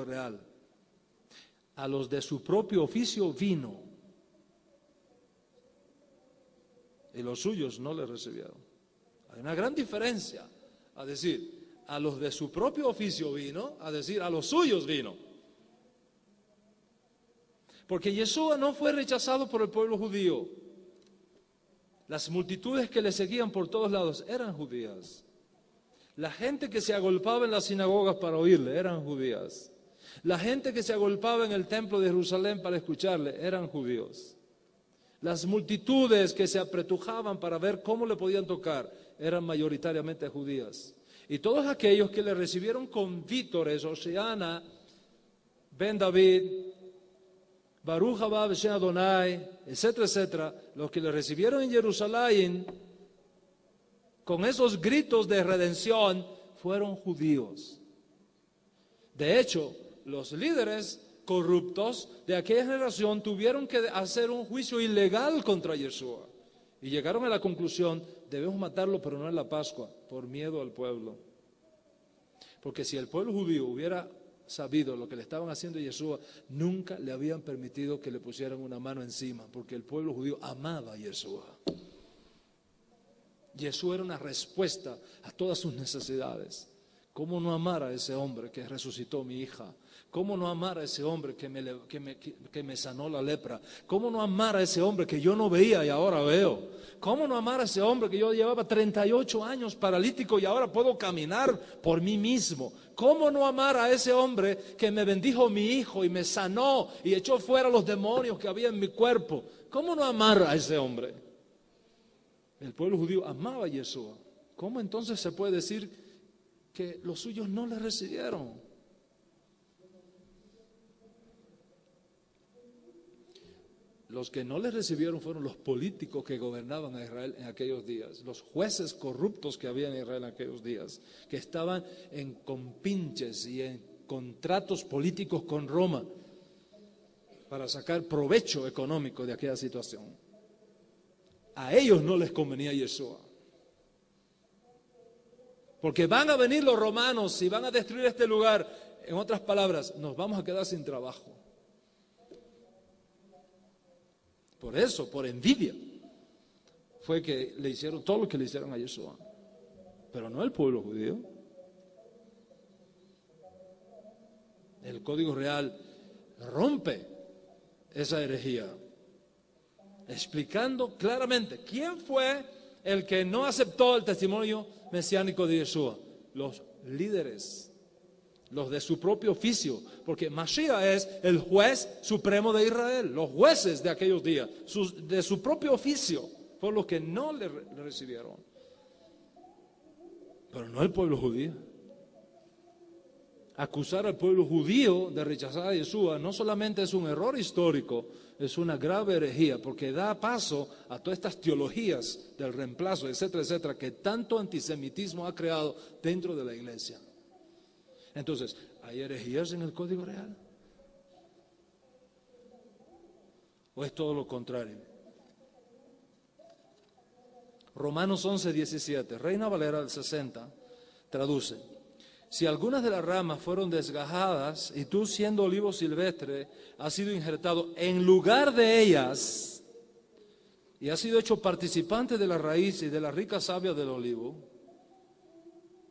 real. A los de su propio oficio vino, y los suyos no le recibieron. Hay una gran diferencia a decir, a los de su propio oficio vino, a decir, a los suyos vino. Porque Yeshua no fue rechazado por el pueblo judío. Las multitudes que le seguían por todos lados eran judías. La gente que se agolpaba en las sinagogas para oírle eran judías. La gente que se agolpaba en el templo de Jerusalén para escucharle eran judíos. Las multitudes que se apretujaban para ver cómo le podían tocar eran mayoritariamente judías. Y todos aquellos que le recibieron con vítores, Hosiana, Ben David, Baruch haba Beshem Adonai, etcétera, etcétera, los que le recibieron en Jerusalén con esos gritos de redención fueron judíos. De hecho, los líderes corruptos de aquella generación tuvieron que hacer un juicio ilegal contra Yeshua y llegaron a la conclusión, debemos matarlo, pero no en la Pascua, por miedo al pueblo. Porque si el pueblo judío hubiera sabido lo que le estaban haciendo a Yeshua, nunca le habían permitido que le pusieran una mano encima, porque el pueblo judío amaba a Yeshua. Yeshua era una respuesta a todas sus necesidades. ¿Cómo no amar a ese hombre que resucitó mi hija? ¿Cómo no amar a ese hombre que me sanó la lepra? ¿Cómo no amar a ese hombre que yo no veía y ahora veo? ¿Cómo no amar a ese hombre que yo llevaba 38 años paralítico y ahora puedo caminar por mí mismo? ¿Cómo no amar a ese hombre que me bendijo mi hijo y me sanó y echó fuera los demonios que había en mi cuerpo? ¿Cómo no amar a ese hombre? El pueblo judío amaba a Yeshua. ¿Cómo entonces se puede decir que los suyos no le recibieron? Los que no le recibieron fueron los políticos que gobernaban a Israel en aquellos días, los jueces corruptos que había en Israel en aquellos días, que estaban en compinches y en contratos políticos con Roma para sacar provecho económico de aquella situación. A ellos no les convenía Yeshua. Porque van a venir los romanos y van a destruir este lugar. En otras palabras, nos vamos a quedar sin trabajo. Por eso, por envidia, fue que le hicieron todo lo que le hicieron a Yeshua. Pero no el pueblo judío. El Código Real rompe esa herejía, explicando claramente quién fue el que no aceptó el testimonio mesiánico de Yeshua. Los líderes, los de su propio oficio, porque Mashiach es el juez supremo de Israel. Los jueces de aquellos días, de su propio oficio, fueron los que no le recibieron. Pero no el pueblo judío. Acusar al pueblo judío de rechazar a Yeshua no solamente es un error histórico, es una grave herejía, porque da paso a todas estas teologías del reemplazo, etcétera, etcétera, que tanto antisemitismo ha creado dentro de la iglesia. Entonces, ¿hay herejías en el Código Real? ¿O es todo lo contrario? Romanos 11:17, Reina Valera del 60, traduce: si algunas de las ramas fueron desgajadas y tú, siendo olivo silvestre, has sido injertado en lugar de ellas y has sido hecho participante de la raíz y de la rica savia del olivo,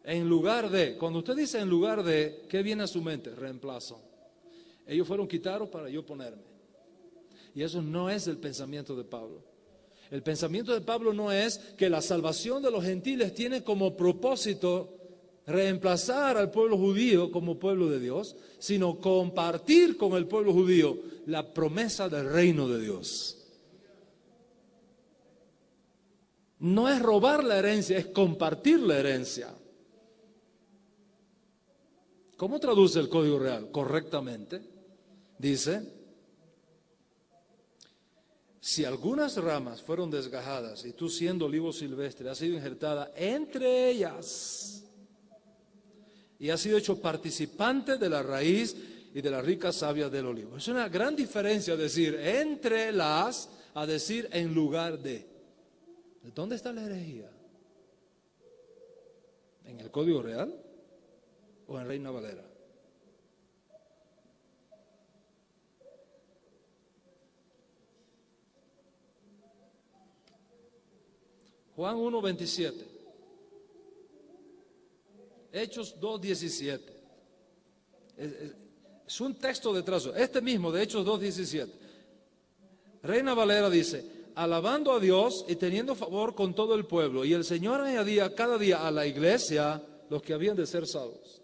en lugar de, cuando usted dice en lugar de, ¿qué viene a su mente? Reemplazo. Ellos fueron quitados para yo ponerme. Y eso no es el pensamiento de Pablo. El pensamiento de Pablo no es que la salvación de los gentiles tiene como propósito reemplazar al pueblo judío como pueblo de Dios, sino compartir con el pueblo judío la promesa del reino de Dios. No es robar la herencia, es compartir la herencia. ¿Cómo traduce el Código Real? Correctamente. Dice: si algunas ramas fueron desgajadas y tú, siendo olivo silvestre, has sido injertada entre ellas y has sido hecho participante de la raíz y de la rica savia del olivo. Es una gran diferencia decir entre las a decir en lugar de. ¿De dónde está la herejía? ¿En el Código Real o en Reina Valera? Juan 1:27. Hechos 2:17. Es un texto de trazo. Este mismo de Hechos 2:17. Reina Valera dice: alabando a Dios y teniendo favor con todo el pueblo. Y el Señor añadía cada día a la iglesia los que habían de ser salvos.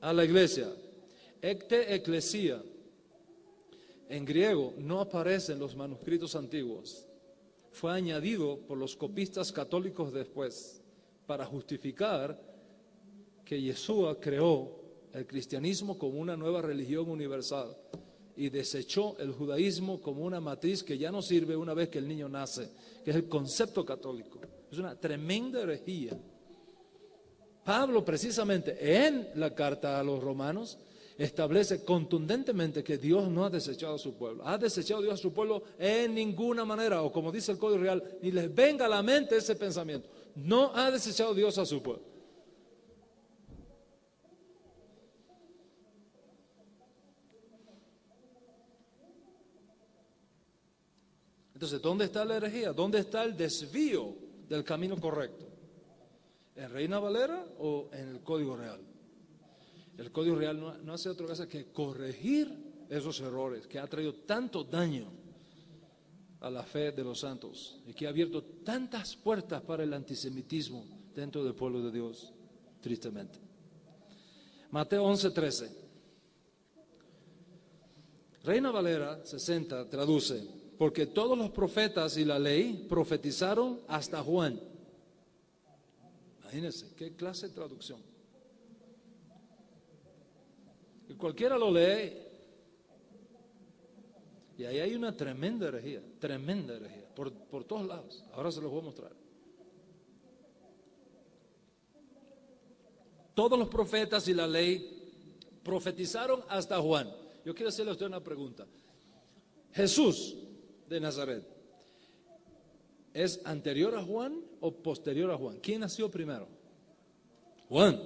A la iglesia. Ecte eclesia. En griego no aparece en los manuscritos antiguos. Fue añadido por los copistas católicos después para justificar que Yeshua creó el cristianismo como una nueva religión universal y desechó el judaísmo como una matriz que ya no sirve una vez que el niño nace, que es el concepto católico. Es una tremenda herejía. Pablo, precisamente en la carta a los romanos, establece contundentemente que Dios no ha desechado a su pueblo. ¿Ha desechado Dios a su pueblo? En ninguna manera, o como dice el Código Real, ni les venga a la mente ese pensamiento. No ha desechado Dios a su pueblo. Entonces, ¿dónde está la herejía? ¿Dónde está el desvío del camino correcto? ¿En Reina Valera o en el Código Real? El Código Real no hace otra cosa que corregir esos errores que ha traído tanto daño a la fe de los santos y que ha abierto tantas puertas para el antisemitismo dentro del pueblo de Dios, tristemente. Mateo 11:13. Reina Valera 60 traduce: porque todos los profetas y la ley profetizaron hasta Juan. Imagínense, qué clase de traducción. Y cualquiera lo lee y ahí hay una tremenda herejía, por todos lados. Ahora se los voy a mostrar. Todos los profetas y la ley profetizaron hasta Juan. Yo quiero hacerle a usted una pregunta. Jesús de Nazaret, ¿es anterior a Juan o posterior a Juan? ¿Quién nació primero? Juan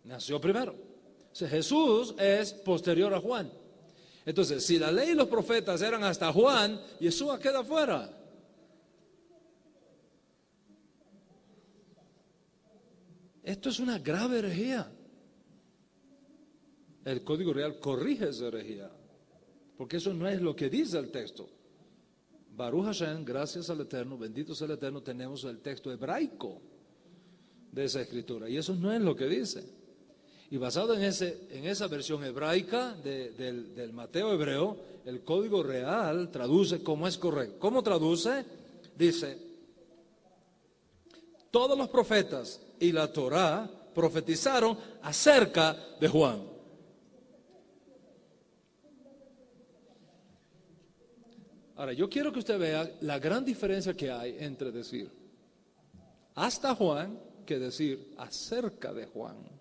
nació primero. O sea, Jesús es posterior a Juan. Entonces, si la ley y los profetas eran hasta Juan, Yeshua queda fuera. Esto es una grave herejía. El Código Real corrige esa herejía, porque eso no es lo que dice el texto. Baruch Hashem, gracias al Eterno, bendito sea el Eterno, tenemos el texto hebraico de esa escritura, y eso no es lo que dice. Y basado en esa versión hebraica del Mateo hebreo, el Código Real traduce como es correcto. ¿Cómo traduce? Dice: todos los profetas y la Torá profetizaron acerca de Juan. Ahora, yo quiero que usted vea la gran diferencia que hay entre decir hasta Juan que decir acerca de Juan.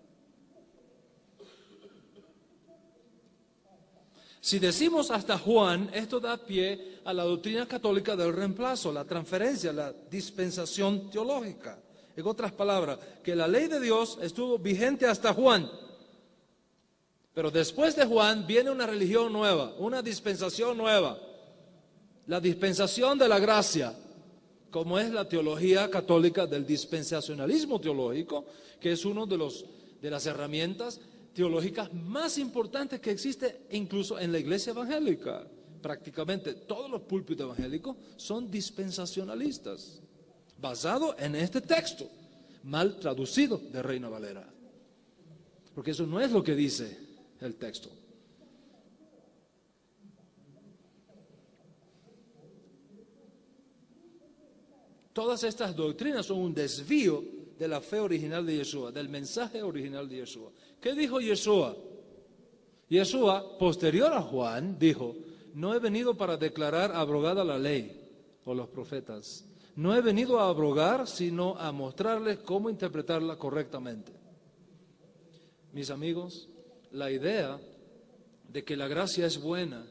Si decimos hasta Juan, esto da pie a la doctrina católica del reemplazo, la transferencia, la dispensación teológica. En otras palabras, que la ley de Dios estuvo vigente hasta Juan, pero después de Juan viene una religión nueva, una dispensación nueva, la dispensación de la gracia, como es la teología católica del dispensacionalismo teológico, que es uno de las herramientas teológicas más importantes que existe incluso en la iglesia evangélica. Prácticamente todos los púlpitos evangélicos son dispensacionalistas, basado en este texto, mal traducido de Reina Valera, porque eso no es lo que dice el texto. Todas estas doctrinas son un desvío de la fe original de Yeshua, del mensaje original de Yeshua. ¿Qué dijo Yeshua? Yeshua, posterior a Juan, dijo: no he venido para declarar abrogada la ley o los profetas. No he venido a abrogar, sino a mostrarles cómo interpretarla correctamente. Mis amigos, la idea de que la gracia es buena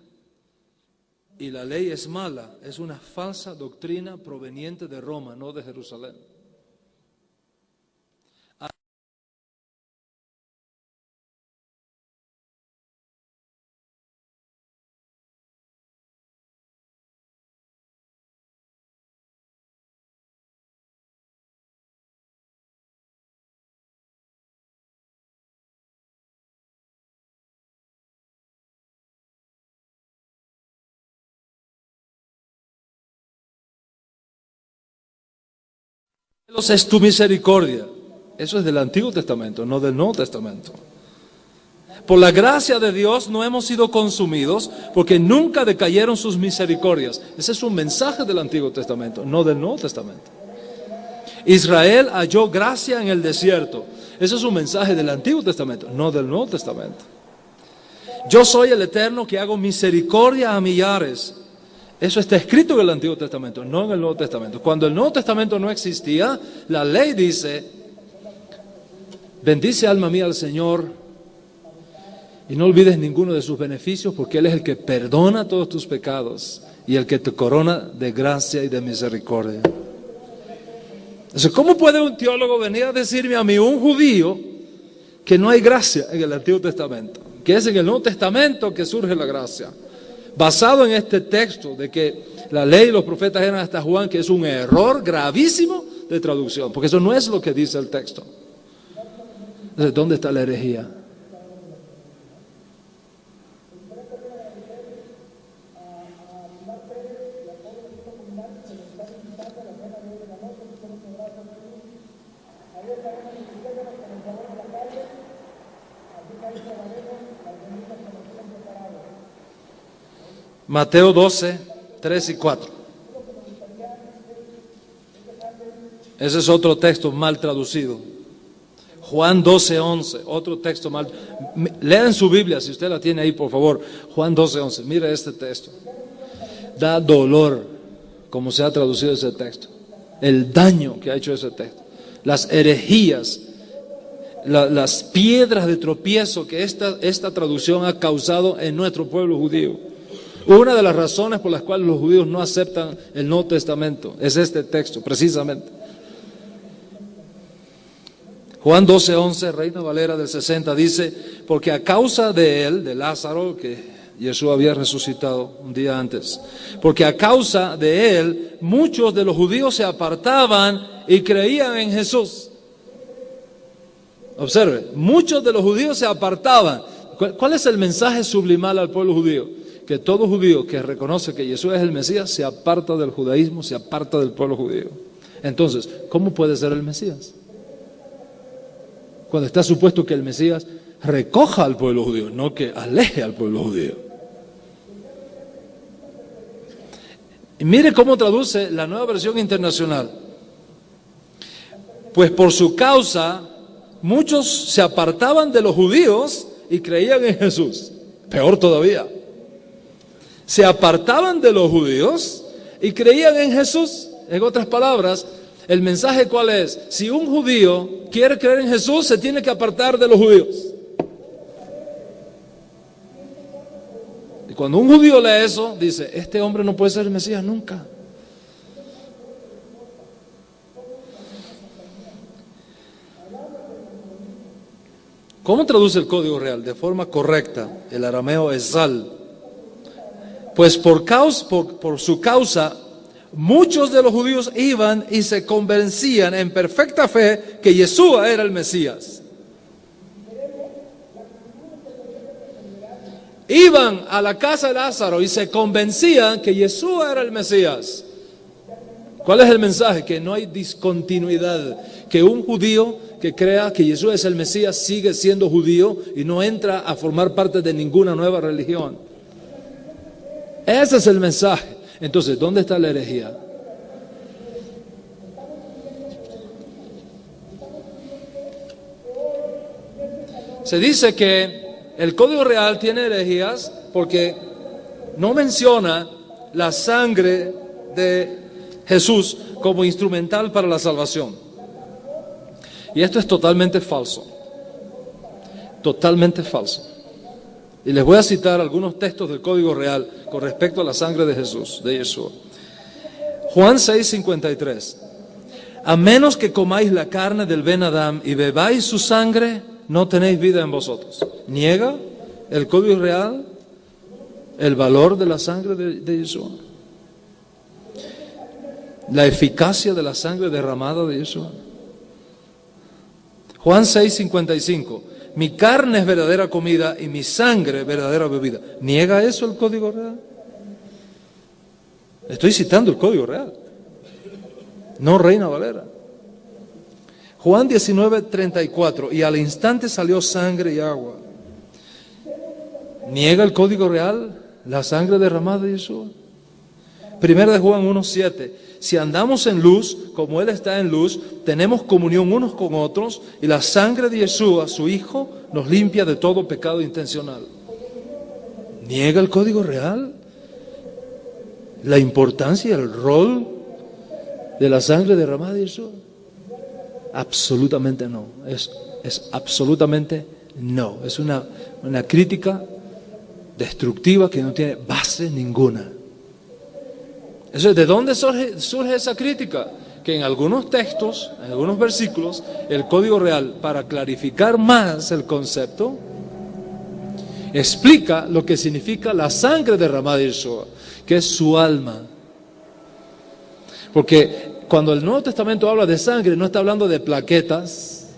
y la ley es mala es una falsa doctrina proveniente de Roma, no de Jerusalén. Es tu misericordia. Eso es del Antiguo Testamento, no del Nuevo Testamento. Por la gracia de Dios no hemos sido consumidos porque nunca decayeron sus misericordias. Ese es un mensaje del Antiguo Testamento, no del Nuevo Testamento. Israel halló gracia en el desierto. Ese es un mensaje del Antiguo Testamento, no del Nuevo Testamento. Yo soy el Eterno que hago misericordia a millares. Eso está escrito en el Antiguo Testamento, no en el Nuevo Testamento. Cuando el Nuevo Testamento no existía, la ley dice: bendice alma mía al Señor y no olvides ninguno de sus beneficios, porque Él es el que perdona todos tus pecados y el que te corona de gracia y de misericordia. Entonces, ¿cómo puede un teólogo venir a decirme a mí, un judío, que no hay gracia en el Antiguo Testamento? Que es en el Nuevo Testamento que surge la gracia. Basado en este texto de que la ley y los profetas eran hasta Juan, que es un error gravísimo de traducción, porque eso no es lo que dice el texto. Entonces, ¿dónde está la herejía? Mateo 12, 3 y 4. Ese es otro texto mal traducido. Juan 12, 11, otro texto mal. Lean su Biblia, si usted la tiene ahí, por favor. Juan 12, 11. Mire este texto. Da dolor como se ha traducido ese texto. El daño que ha hecho ese texto. Las herejías, las piedras de tropiezo que esta traducción ha causado en nuestro pueblo judío. Una de las razones por las cuales los judíos no aceptan el Nuevo Testamento es este texto, precisamente. Juan 12, 11, Reina Valera del 60, dice: porque a causa de él, de Lázaro, que Jesús había resucitado un día antes, porque a causa de él, muchos de los judíos se apartaban y creían en Jesús. Observe, muchos de los judíos se apartaban. ¿Cuál es el mensaje sublimal al pueblo judío? Que todo judío que reconoce que Jesús es el Mesías se aparta del judaísmo, se aparta del pueblo judío. Entonces, ¿cómo puede ser el Mesías? Cuando está supuesto que el Mesías recoja al pueblo judío, no que aleje al pueblo judío. Y mire cómo traduce la Nueva Versión Internacional. Pues por su causa, muchos se apartaban de los judíos y creían en Jesús. Peor todavía. Se apartaban de los judíos y creían en Jesús. En otras palabras, el mensaje ¿cuál es? Si un judío quiere creer en Jesús, se tiene que apartar de los judíos. Y cuando un judío lee eso, dice: este hombre no puede ser el Mesías nunca. ¿Cómo traduce el Código Real? De forma correcta, el arameo Esal. Pues por su causa, muchos de los judíos iban y se convencían en perfecta fe que Yeshua era el Mesías. Iban a la casa de Lázaro y se convencían que Yeshua era el Mesías. ¿Cuál es el mensaje? Que no hay discontinuidad, que un judío que crea que Yeshua es el Mesías sigue siendo judío y no entra a formar parte de ninguna nueva religión. Ese es el mensaje. Entonces, ¿dónde está la herejía? Se dice que el Código Real tiene herejías porque no menciona la sangre de Jesús como instrumental para la salvación. Y esto es totalmente falso. Totalmente falso. Y les voy a citar algunos textos del Código Real con respecto a la sangre de Jesús, de Yeshua. Juan 6:53. A menos que comáis la carne del Ben Adam y bebáis su sangre, no tenéis vida en vosotros. ¿Niega el Código Real el valor de la sangre de Yeshua? La eficacia de la sangre derramada de Yeshua. Juan 6:55. Mi carne es verdadera comida y mi sangre verdadera bebida. ¿Niega eso el Código Real? Estoy citando el Código Real, no Reina Valera. Juan 19:34, y al instante salió sangre y agua. ¿Niega el código real la sangre derramada de Yeshua? Primera de Juan 1:7, si andamos en luz, como Él está en luz, tenemos comunión unos con otros, y la sangre de Yeshua, su Hijo, nos limpia de todo pecado intencional. ¿Niega el código real la importancia y el rol de la sangre derramada de Yeshua? Absolutamente no. Es absolutamente no. Es una crítica destructiva que no tiene base ninguna. Eso, ¿de dónde surge esa crítica? Que en algunos textos, en algunos versículos, el código real, para clarificar más el concepto, explica lo que significa la sangre derramada de Yeshua, que es su alma. Porque cuando el Nuevo Testamento habla de sangre, no está hablando de plaquetas,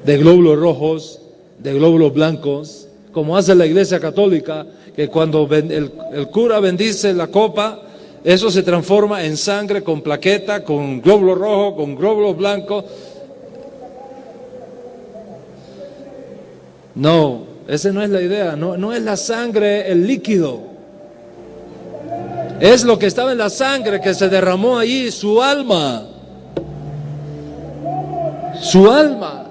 de glóbulos rojos, de glóbulos blancos, como hace la Iglesia Católica, que cuando el cura bendice la copa, eso se transforma en sangre con plaqueta, con glóbulos rojos, con glóbulos blancos. No, esa no es la idea, no es la sangre el líquido. Es lo que estaba en la sangre que se derramó allí, su alma. Su alma.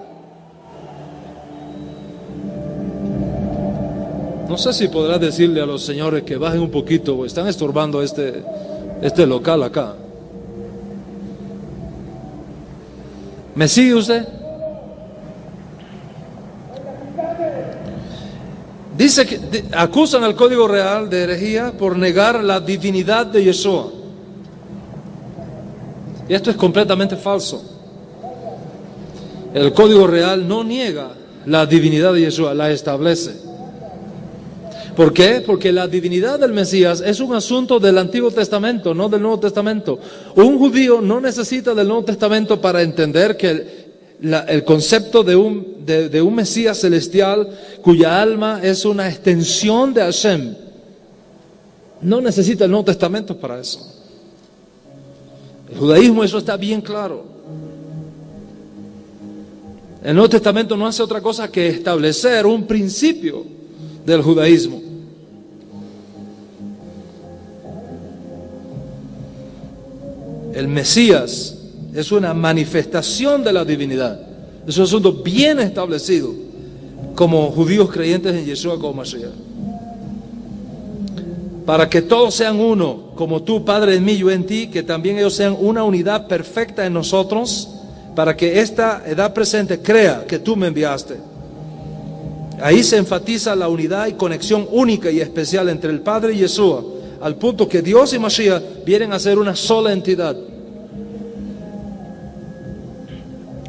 No sé si podrás decirle a los señores que bajen un poquito, están estorbando este local acá. ¿Me sigue usted? Dice que acusan al código real de herejía por negar la divinidad de Yeshua. Y esto es completamente falso. El código real no niega la divinidad de Yeshua, la establece. ¿Por qué? Porque la divinidad del Mesías es un asunto del Antiguo Testamento, no del Nuevo Testamento. Un judío no necesita del Nuevo Testamento para entender que el concepto de un Mesías celestial cuya alma es una extensión de Hashem. No necesita el Nuevo Testamento para eso. El judaísmo, eso está bien claro. El Nuevo Testamento no hace otra cosa que establecer un principio del judaísmo. El Mesías es una manifestación de la divinidad. Es un asunto bien establecido como judíos creyentes en Yeshua como Mashiach. Para que todos sean uno, como tú, Padre, en mí, yo en ti, que también ellos sean una unidad perfecta en nosotros, para que esta edad presente crea que tú me enviaste. Ahí se enfatiza la unidad y conexión única y especial entre el Padre y Yeshua, al punto que Dios y Mashiach vienen a ser una sola entidad.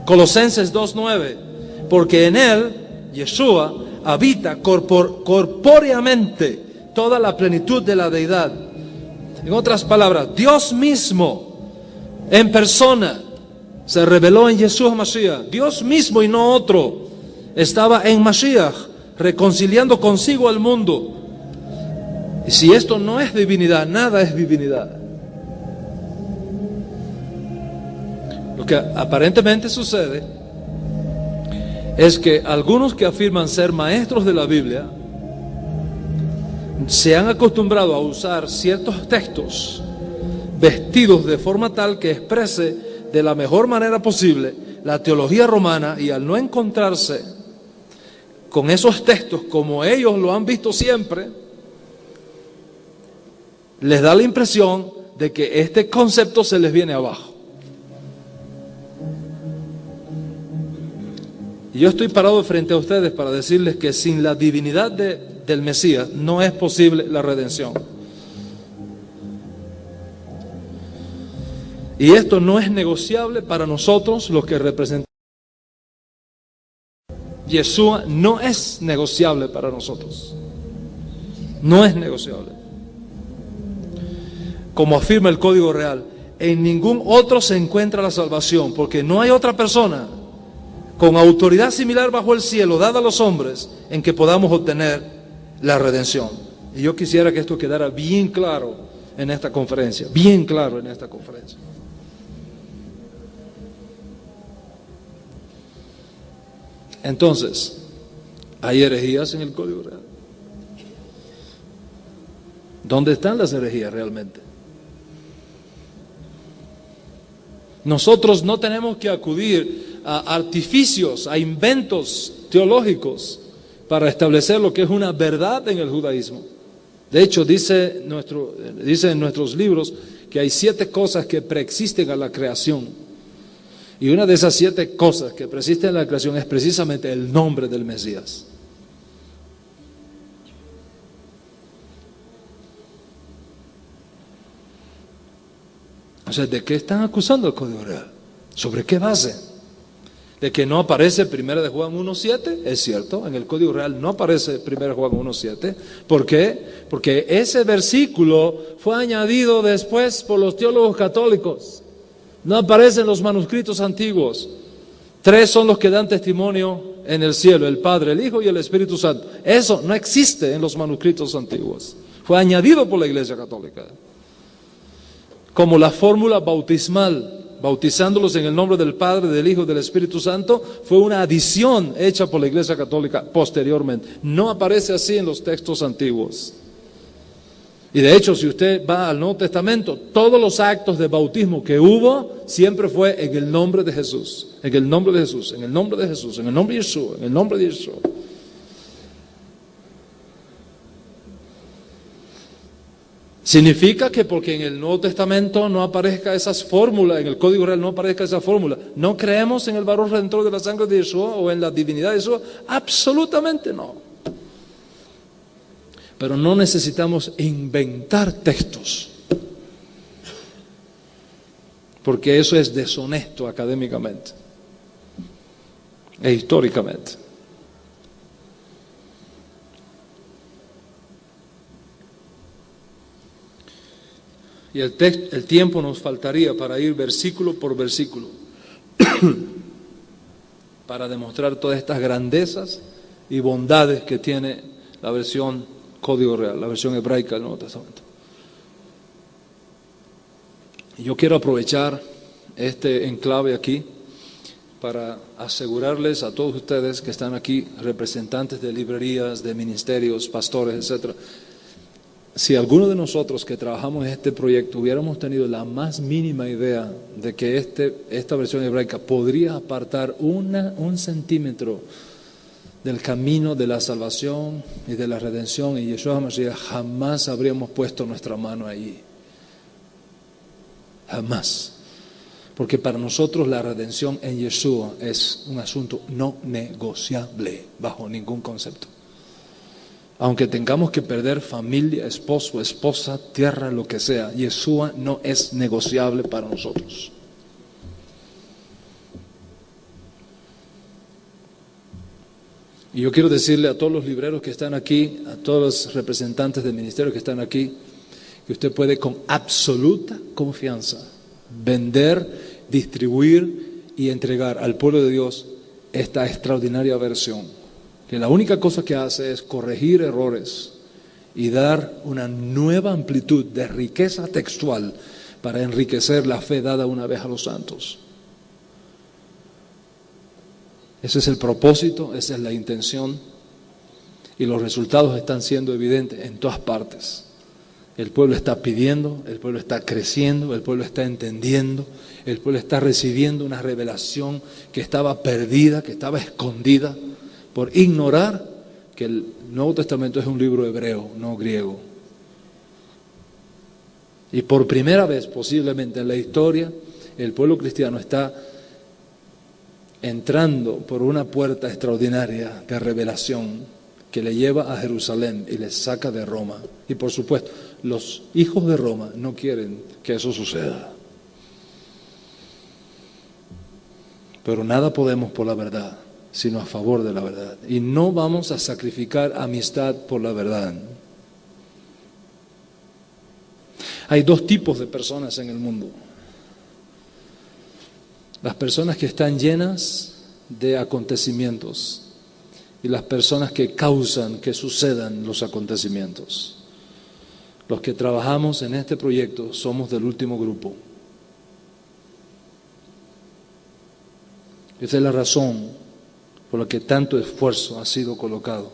Colosenses 2:9, porque en él, Yeshua, habita corpóreamente toda la plenitud de la deidad. En otras palabras, Dios mismo en persona se reveló en Yeshua Mashiach. Dios mismo y no otro estaba en Mashiach, reconciliando consigo al mundo. Y si esto no es divinidad, nada es divinidad. Lo que aparentemente sucede es que algunos que afirman ser maestros de la Biblia se han acostumbrado a usar ciertos textos vestidos de forma tal que exprese de la mejor manera posible la teología romana, y al no encontrarse con esos textos como ellos lo han visto siempre, les da la impresión de que este concepto se les viene abajo. Y yo estoy parado frente a ustedes para decirles que sin la divinidad del Mesías no es posible la redención. Y esto no es negociable para nosotros los que representamos. Yeshua no es negociable para nosotros. No es negociable. Como afirma el Código Real, en ningún otro se encuentra la salvación, porque no hay otra persona con autoridad similar bajo el cielo dada a los hombres en que podamos obtener la redención. Y yo quisiera que esto quedara bien claro en esta conferencia, bien claro en esta conferencia. Entonces, ¿hay herejías en el Código Real? ¿Dónde están las herejías realmente? Nosotros no tenemos que acudir a artificios, a inventos teológicos para establecer lo que es una verdad en el judaísmo. De hecho, dice en nuestros libros que hay 7 cosas que preexisten a la creación. Y una de esas 7 cosas que preexisten a la creación es precisamente el nombre del Mesías. O sea, ¿de qué están acusando el Código Real? ¿Sobre qué base? De que no aparece 1 de Juan 1:7, es cierto, en el Código Real no aparece 1 de Juan 1:7. ¿Por qué? Porque ese versículo fue añadido después por los teólogos católicos. No aparece en los manuscritos antiguos. 3 son los que dan testimonio en el cielo, el Padre, el Hijo y el Espíritu Santo. Eso no existe en los manuscritos antiguos. Fue añadido por la Iglesia Católica. Como la fórmula bautismal, bautizándolos en el nombre del Padre, del Hijo y del Espíritu Santo, fue una adición hecha por la Iglesia Católica posteriormente. No aparece así en los textos antiguos. Y de hecho, si usted va al Nuevo Testamento, todos los actos de bautismo que hubo, siempre fue en el nombre de Jesús, en el nombre de Jesús, en el nombre de Jesús, en el nombre de Yeshua, en el nombre de Yeshua. ¿Significa que porque en el Nuevo Testamento no aparezca esas fórmulas, en el Código Real no aparezca esa fórmula, no creemos en el valor redentor de la sangre de Yeshua o en la divinidad de Yeshua? Absolutamente no. Pero no necesitamos inventar textos, porque eso es deshonesto académicamente e históricamente. Y el tiempo nos faltaría para ir versículo por versículo para demostrar todas estas grandezas y bondades que tiene la versión Código Real, la versión hebraica del Nuevo Testamento. Y yo quiero aprovechar este enclave aquí para asegurarles a todos ustedes que están aquí, representantes de librerías, de ministerios, pastores, etc. Si alguno de nosotros que trabajamos en este proyecto hubiéramos tenido la más mínima idea de que esta versión hebraica podría apartar un centímetro del camino de la salvación y de la redención y Yeshua HaMashiach, jamás habríamos puesto nuestra mano ahí. Jamás. Porque para nosotros la redención en Yeshua es un asunto no negociable bajo ningún concepto. Aunque tengamos que perder familia, esposo, esposa, tierra, lo que sea, Yeshua no es negociable para nosotros. Y yo quiero decirle a todos los libreros que están aquí, a todos los representantes del ministerio que están aquí, que usted puede con absoluta confianza vender, distribuir y entregar al pueblo de Dios esta extraordinaria versión, que la única cosa que hace es corregir errores y dar una nueva amplitud de riqueza textual para enriquecer la fe dada una vez a los santos. Ese es el propósito, esa es la intención y los resultados están siendo evidentes en todas partes. El pueblo está pidiendo, el pueblo está creciendo, el pueblo está entendiendo, el pueblo está recibiendo una revelación que estaba perdida, que estaba escondida por ignorar que el Nuevo Testamento es un libro hebreo, no griego. Y por primera vez posiblemente en la historia, el pueblo cristiano está entrando por una puerta extraordinaria de revelación que le lleva a Jerusalén y le saca de Roma. Y por supuesto, los hijos de Roma no quieren que eso suceda. Pero nada podemos por la verdad, sino a favor de la verdad. Y no vamos a sacrificar amistad por la verdad. Hay 2 tipos de personas en el mundo. Las personas que están llenas de acontecimientos y las personas que causan que sucedan los acontecimientos. Los que trabajamos en este proyecto somos del último grupo. Esa es la razón por lo que tanto esfuerzo ha sido colocado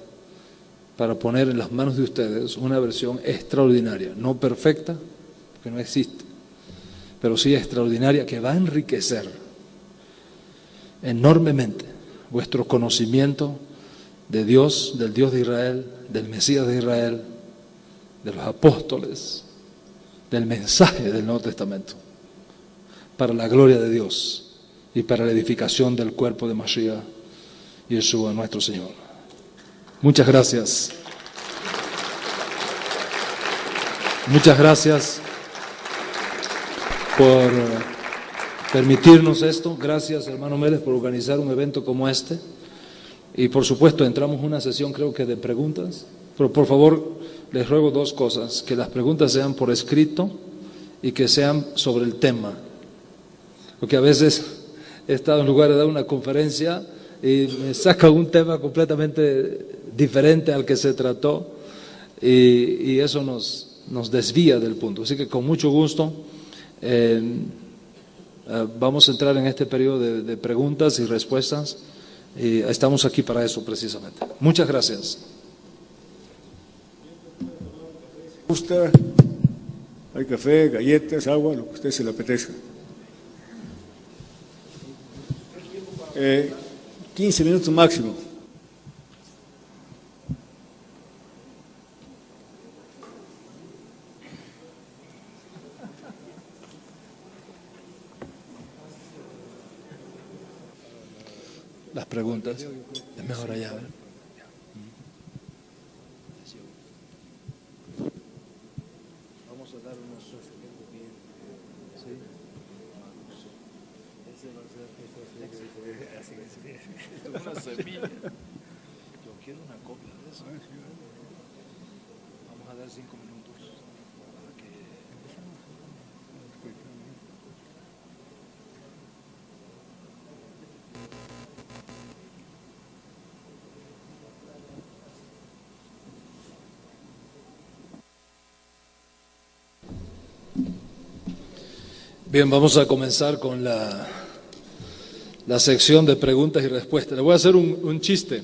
para poner en las manos de ustedes una versión extraordinaria, no perfecta, porque no existe, pero sí extraordinaria, que va a enriquecer enormemente vuestro conocimiento de Dios, del Dios de Israel, del Mesías de Israel, de los apóstoles, del mensaje del Nuevo Testamento, para la gloria de Dios y para la edificación del cuerpo de Mashiach, Yeshua nuestro Señor. Muchas gracias. Muchas gracias por permitirnos esto. Gracias, hermano Meles, por organizar un evento como este. Y por supuesto, entramos en una sesión, creo que de preguntas. Pero por favor, les ruego dos cosas: que las preguntas sean por escrito y que sean sobre el tema. Porque a veces he estado en lugar de dar una conferencia y me saca un tema completamente diferente al que se trató, y eso nos desvía del punto. Así que con mucho gusto vamos a entrar en este periodo de preguntas y respuestas, y estamos aquí para eso precisamente. Muchas gracias. Gusta, hay café, galletas, agua, lo que a usted se le apetezca. 15 minutos máximo. Las preguntas, es mejor allá, ¿verdad? Vamos a dar unos bien. ¿Sí? Ese va a ser una semilla. Yo quiero una copia de eso. Vamos a dar 5 minutos para que... Bien, vamos a comenzar con la sección de preguntas y respuestas. Le voy a hacer un chiste.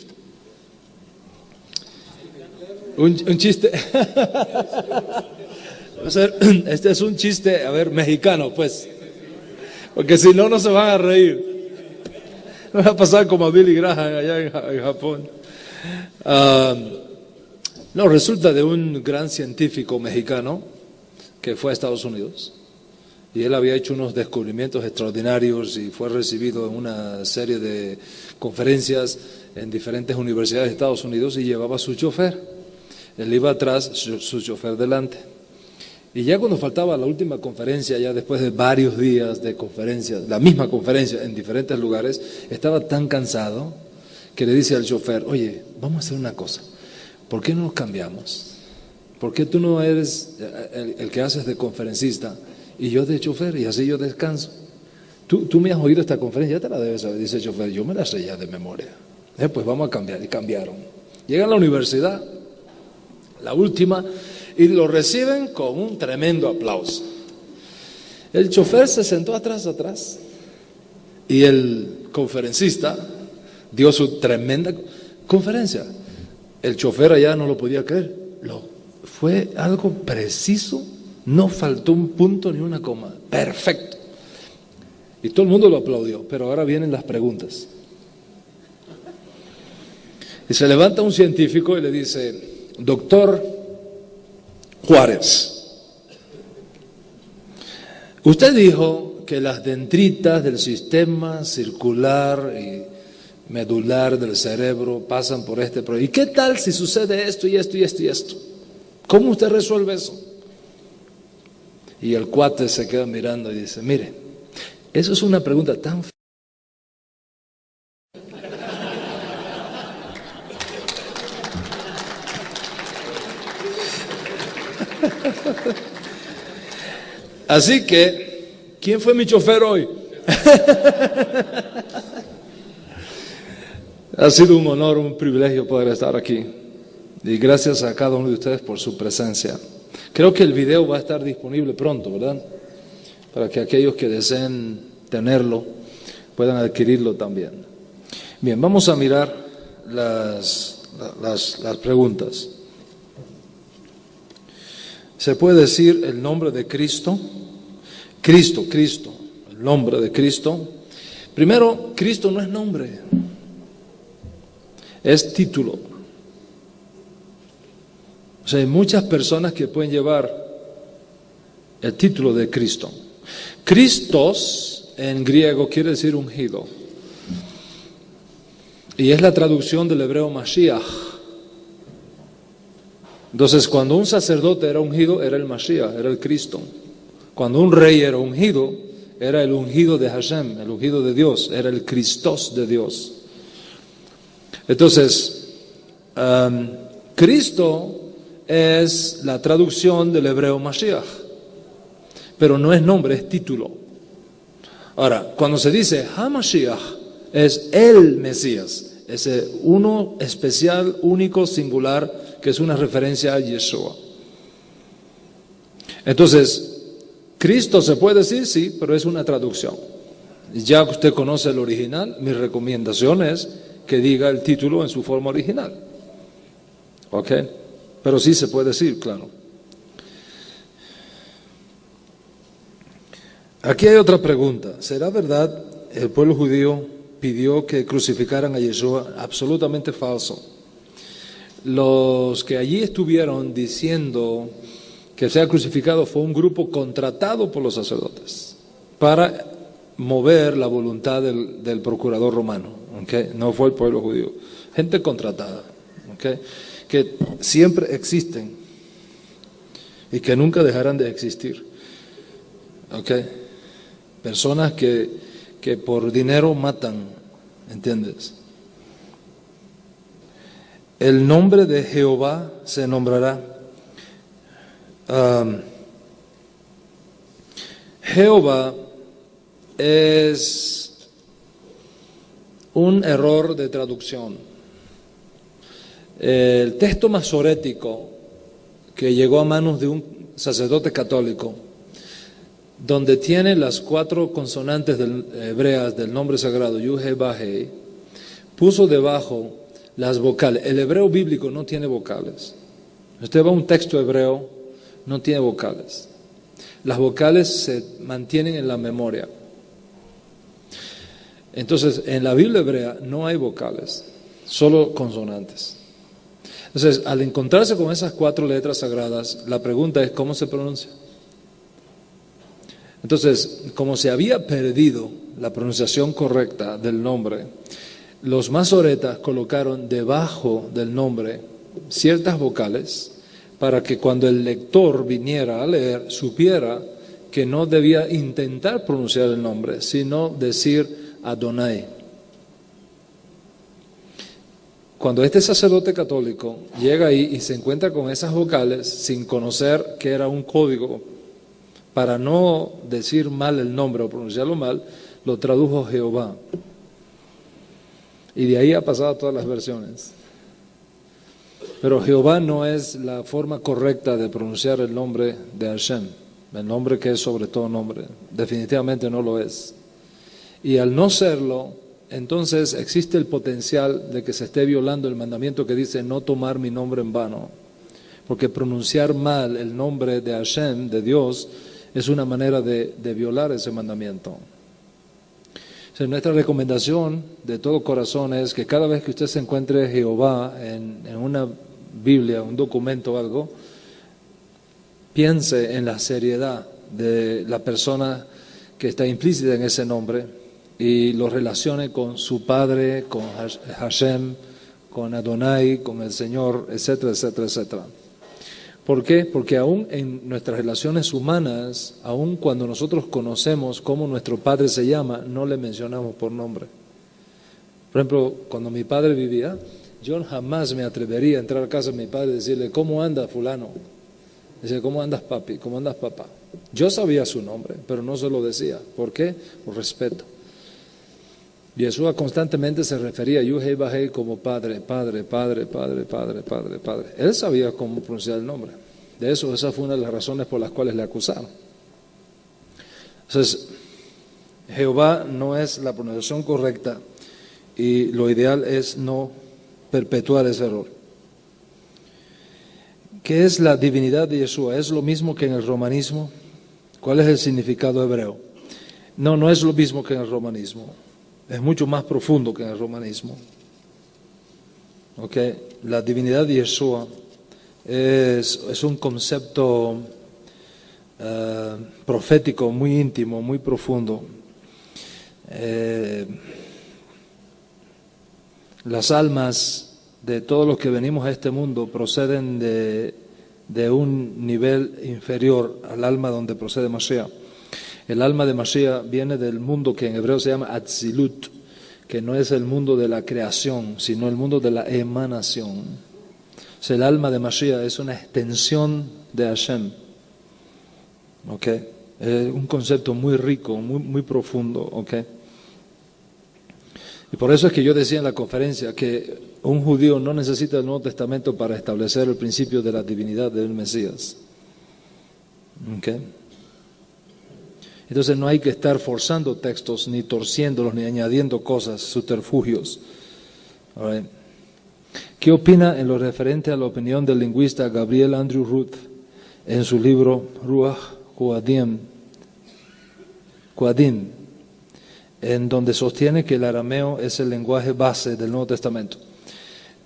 Un chiste. Este es un chiste, a ver, mexicano, pues. Porque si no, no se van a reír. No va a pasar como a Billy Graham allá en Japón. No, resulta de un gran científico mexicano que fue a Estados Unidos. Y él había hecho unos descubrimientos extraordinarios y fue recibido en una serie de conferencias en diferentes universidades de Estados Unidos, y llevaba a su chofer. Él iba atrás, su chofer delante. Y ya cuando faltaba la última conferencia, ya después de varios días de conferencias, la misma conferencia en diferentes lugares, estaba tan cansado que le dice al chofer: oye, vamos a hacer una cosa, ¿por qué no nos cambiamos? ¿Por qué tú no eres el que haces de conferencista y yo de chofer, y así yo descanso? Tú me has oído esta conferencia, ya te la debes saber. Dice el chofer: yo me la sé ya de memoria. Pues vamos a cambiar. Y cambiaron. Llegan a la universidad, la última, y lo reciben con un tremendo aplauso. El chofer se sentó atrás, y el conferencista dio su tremenda conferencia. El chofer allá no lo podía creer. Fue algo preciso. No faltó un punto ni una coma. Perfecto. Y todo el mundo lo aplaudió. Pero ahora vienen las preguntas. Y se levanta un científico y le dice: doctor Juárez, usted dijo que las dendritas del sistema circular y medular del cerebro pasan por este proceso. ¿Y qué tal si sucede esto y esto y esto y esto? ¿Cómo usted resuelve eso? Y el cuate se queda mirando y dice: mire, eso es una pregunta tan así que, ¿quién fue mi chofer hoy? Ha sido un honor, un privilegio poder estar aquí. Y gracias a cada uno de ustedes por su presencia. Creo que el video va a estar disponible pronto, ¿verdad? Para que aquellos que deseen tenerlo puedan adquirirlo también. Bien, vamos a mirar las preguntas. ¿Se puede decir el nombre de Cristo? Cristo, el nombre de Cristo. Primero, Cristo no es nombre, es título. O sea, hay muchas personas que pueden llevar el título de Cristo. Christos en griego quiere decir ungido. Y es la traducción del hebreo Mashiach. Entonces, cuando un sacerdote era ungido, era el Mashiach, era el Cristo. Cuando un rey era ungido, era el ungido de Hashem, el ungido de Dios, era el Christos de Dios. Entonces, Cristo es la traducción del hebreo Mashiach, pero no es nombre, es título. Ahora, cuando se dice HaMashiach, es el Mesías, ese uno especial, único, singular, que es una referencia a Yeshua. Entonces, Cristo se puede decir, sí, pero es una traducción. Ya que usted conoce el original, mi recomendación es que diga el título en su forma original. ¿Ok? Pero sí se puede decir, claro. Aquí hay otra pregunta. ¿Será verdad el pueblo judío pidió que crucificaran a Yeshua? Absolutamente falso. Los que allí estuvieron diciendo que sea crucificado fue un grupo contratado por los sacerdotes para mover la voluntad del procurador romano, ¿okay? No fue el pueblo judío, gente contratada, ¿okay? Que siempre existen y que nunca dejarán de existir, ¿okay? Personas que por dinero matan, ¿entiendes? El nombre de Jehová se nombrará. Jehová es un error de traducción. El texto masorético que llegó a manos de un sacerdote católico, donde tiene las 4 consonantes hebreas del nombre sagrado, Yud, He, Vav, He, puso debajo las vocales. El hebreo bíblico no tiene vocales. Usted va a un texto hebreo, no tiene vocales. Las vocales se mantienen en la memoria. Entonces, en la Biblia hebrea no hay vocales, solo consonantes. Entonces, al encontrarse con esas 4 letras sagradas, la pregunta es ¿cómo se pronuncia? Entonces, como se había perdido la pronunciación correcta del nombre, los masoretas colocaron debajo del nombre ciertas vocales para que cuando el lector viniera a leer supiera que no debía intentar pronunciar el nombre, sino decir Adonai. Cuando este sacerdote católico llega ahí y se encuentra con esas vocales sin conocer que era un código para no decir mal el nombre o pronunciarlo mal, lo tradujo Jehová. Y de ahí ha pasado a todas las versiones. Pero Jehová no es la forma correcta de pronunciar el nombre de Hashem, el nombre que es sobre todo nombre. Definitivamente no lo es. Y al no serlo, entonces existe el potencial de que se esté violando el mandamiento que dice no tomar mi nombre en vano. Porque pronunciar mal el nombre de Hashem, de Dios, es una manera de violar ese mandamiento. O sea, nuestra recomendación de todo corazón es que cada vez que usted se encuentre Jehová en una Biblia, un documento o algo, piense en la seriedad de la persona que está implícita en ese nombre y lo relacione con su Padre, con Hashem, con Adonai, con el Señor, etcétera, etcétera, etcétera. ¿Por qué? Porque aún en nuestras relaciones humanas, aún cuando nosotros conocemos cómo nuestro Padre se llama, no le mencionamos por nombre. Por ejemplo, cuando mi padre vivía, yo jamás me atrevería a entrar a casa de mi padre y decirle, ¿cómo anda fulano? Dice, ¿cómo andas papi? ¿Cómo andas papá? Yo sabía su nombre, pero no se lo decía. ¿Por qué? Por respeto. Yeshua constantemente se refería a Yud Hei Vav Hei como padre, padre, padre, padre, padre, padre, padre. Él sabía cómo pronunciar el nombre. De eso, esa fue una de las razones por las cuales le acusaron. Entonces, Jehová no es la pronunciación correcta y lo ideal es no perpetuar ese error. ¿Qué es la divinidad de Yeshua? ¿Es lo mismo que en el romanismo? ¿Cuál es el significado hebreo? No, no es lo mismo que en el romanismo. Es mucho más profundo que en el romanismo. ¿Okay? La divinidad de Yeshua es un concepto profético muy íntimo, muy profundo. Las almas de todos los que venimos a este mundo proceden de un nivel inferior al alma donde procede Mashiach. El alma de Mashiach viene del mundo que en hebreo se llama Atzilut, que no es el mundo de la creación, sino el mundo de la emanación. O sea, el alma de Mashiach es una extensión de Hashem. ¿Okay? Es un concepto muy rico, muy profundo. ¿Okay? Y por eso es que yo decía en la conferencia que un judío no necesita el Nuevo Testamento para establecer el principio de la divinidad del Mesías. ¿Okay? Entonces no hay que estar forzando textos, ni torciéndolos, ni añadiendo cosas, subterfugios. Right. ¿Qué opina en lo referente a la opinión del lingüista Gabriel Andrew Ruth en su libro Ruach Kohadim, en donde sostiene que el arameo es el lenguaje base del Nuevo Testamento?